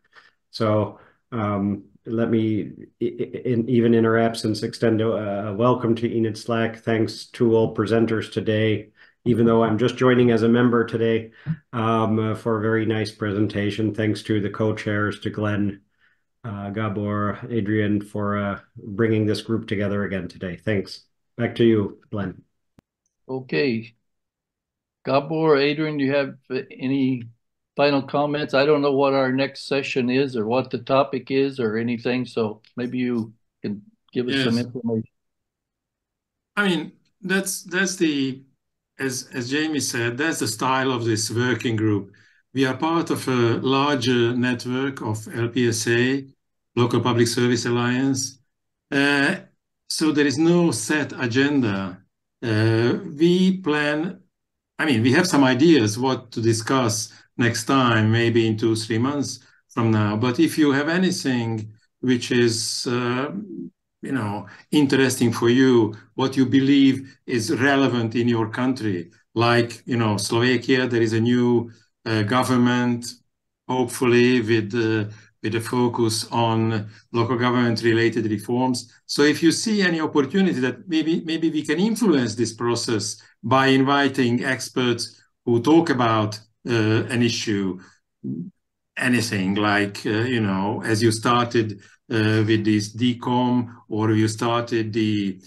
So let me, even in her absence, extend a welcome to Enid Slack. Thanks to all presenters today, even though I'm just joining as a member today, for a very nice presentation. Thanks to the co-chairs, to Glenn, Gabor, Adrian, for bringing this group together again today. Thanks. Back to you, Glenn. Okay. Gabor, Adrian, do you have any final comments? I don't know what our next session is or what the topic is or anything, so maybe you can give us some information. I mean, that's the, as Jamie said, that's the style of this working group. We are part of a larger network of LPSA, Local Public Service Alliance. So there is no set agenda. We plan, I mean, we have some ideas what to discuss, next time, maybe in 2-3 months from now. But if you have anything which is interesting for you, what you believe is relevant in your country, like Slovakia, there is a new government, hopefully with a focus on local government related reforms. So if you see any opportunity that maybe we can influence this process by inviting experts who talk about an issue, anything like, as you started with this DCOM, or you started the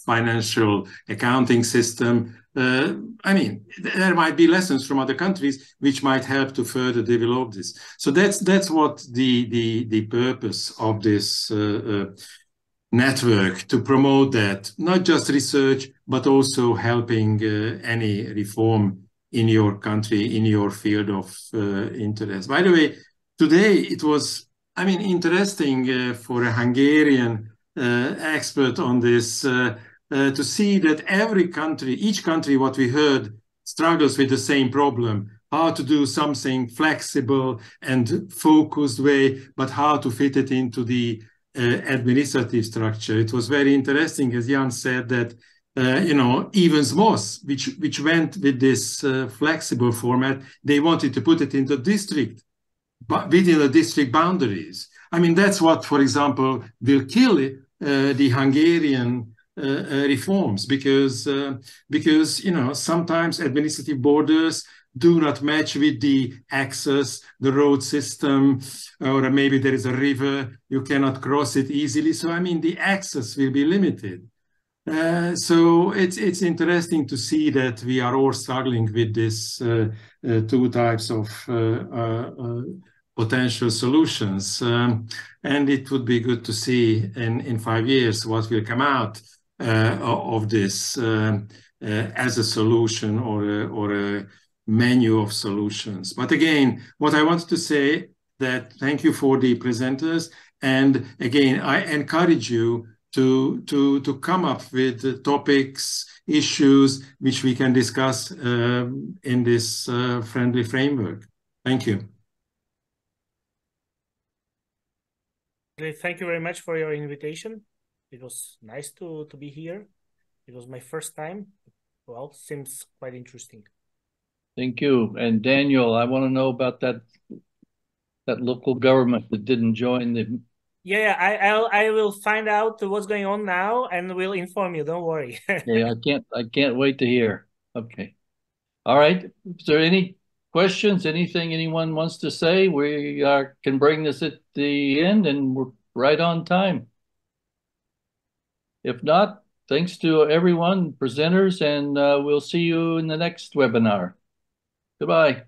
financial accounting system. I mean, there might be lessons from other countries which might help to further develop this. So that's what the purpose of this network, to promote that, not just research, but also helping any reform in your country, in your field of interest. By the way, today it was, interesting for a Hungarian expert on this to see that each country, what we heard, struggles with the same problem: how to do something flexible and focused way, but how to fit it into the administrative structure. It was very interesting, as Jan said, that even SMOS, which went with this flexible format, they wanted to put it in the district, but within the district boundaries. I mean, that's what, for example, will kill the Hungarian reforms, because sometimes administrative borders do not match with the access, the road system, or maybe there is a river, you cannot cross it easily. So, the access will be limited. So it's interesting to see that we are all struggling with this two types of potential solutions. And it would be good to see in 5 years what will come out of this as a solution or a menu of solutions. But again, what I wanted to say, that thank you for the presenters. And again, I encourage you to come up with topics, issues which we can discuss in this friendly framework. Thank you. Thank you very much for your invitation. It was nice to be here. It was my first time. Well, seems quite interesting. Thank you. And Daniel, I want to know about that local government that didn't join the... Yeah, I will find out what's going on now and we'll inform you. Don't worry. Yeah, I can't wait to hear. Okay. All right. Is there any questions? Anything anyone wants to say? We can bring this at the end, and we're right on time. If not, thanks to everyone, presenters, and we'll see you in the next webinar. Goodbye.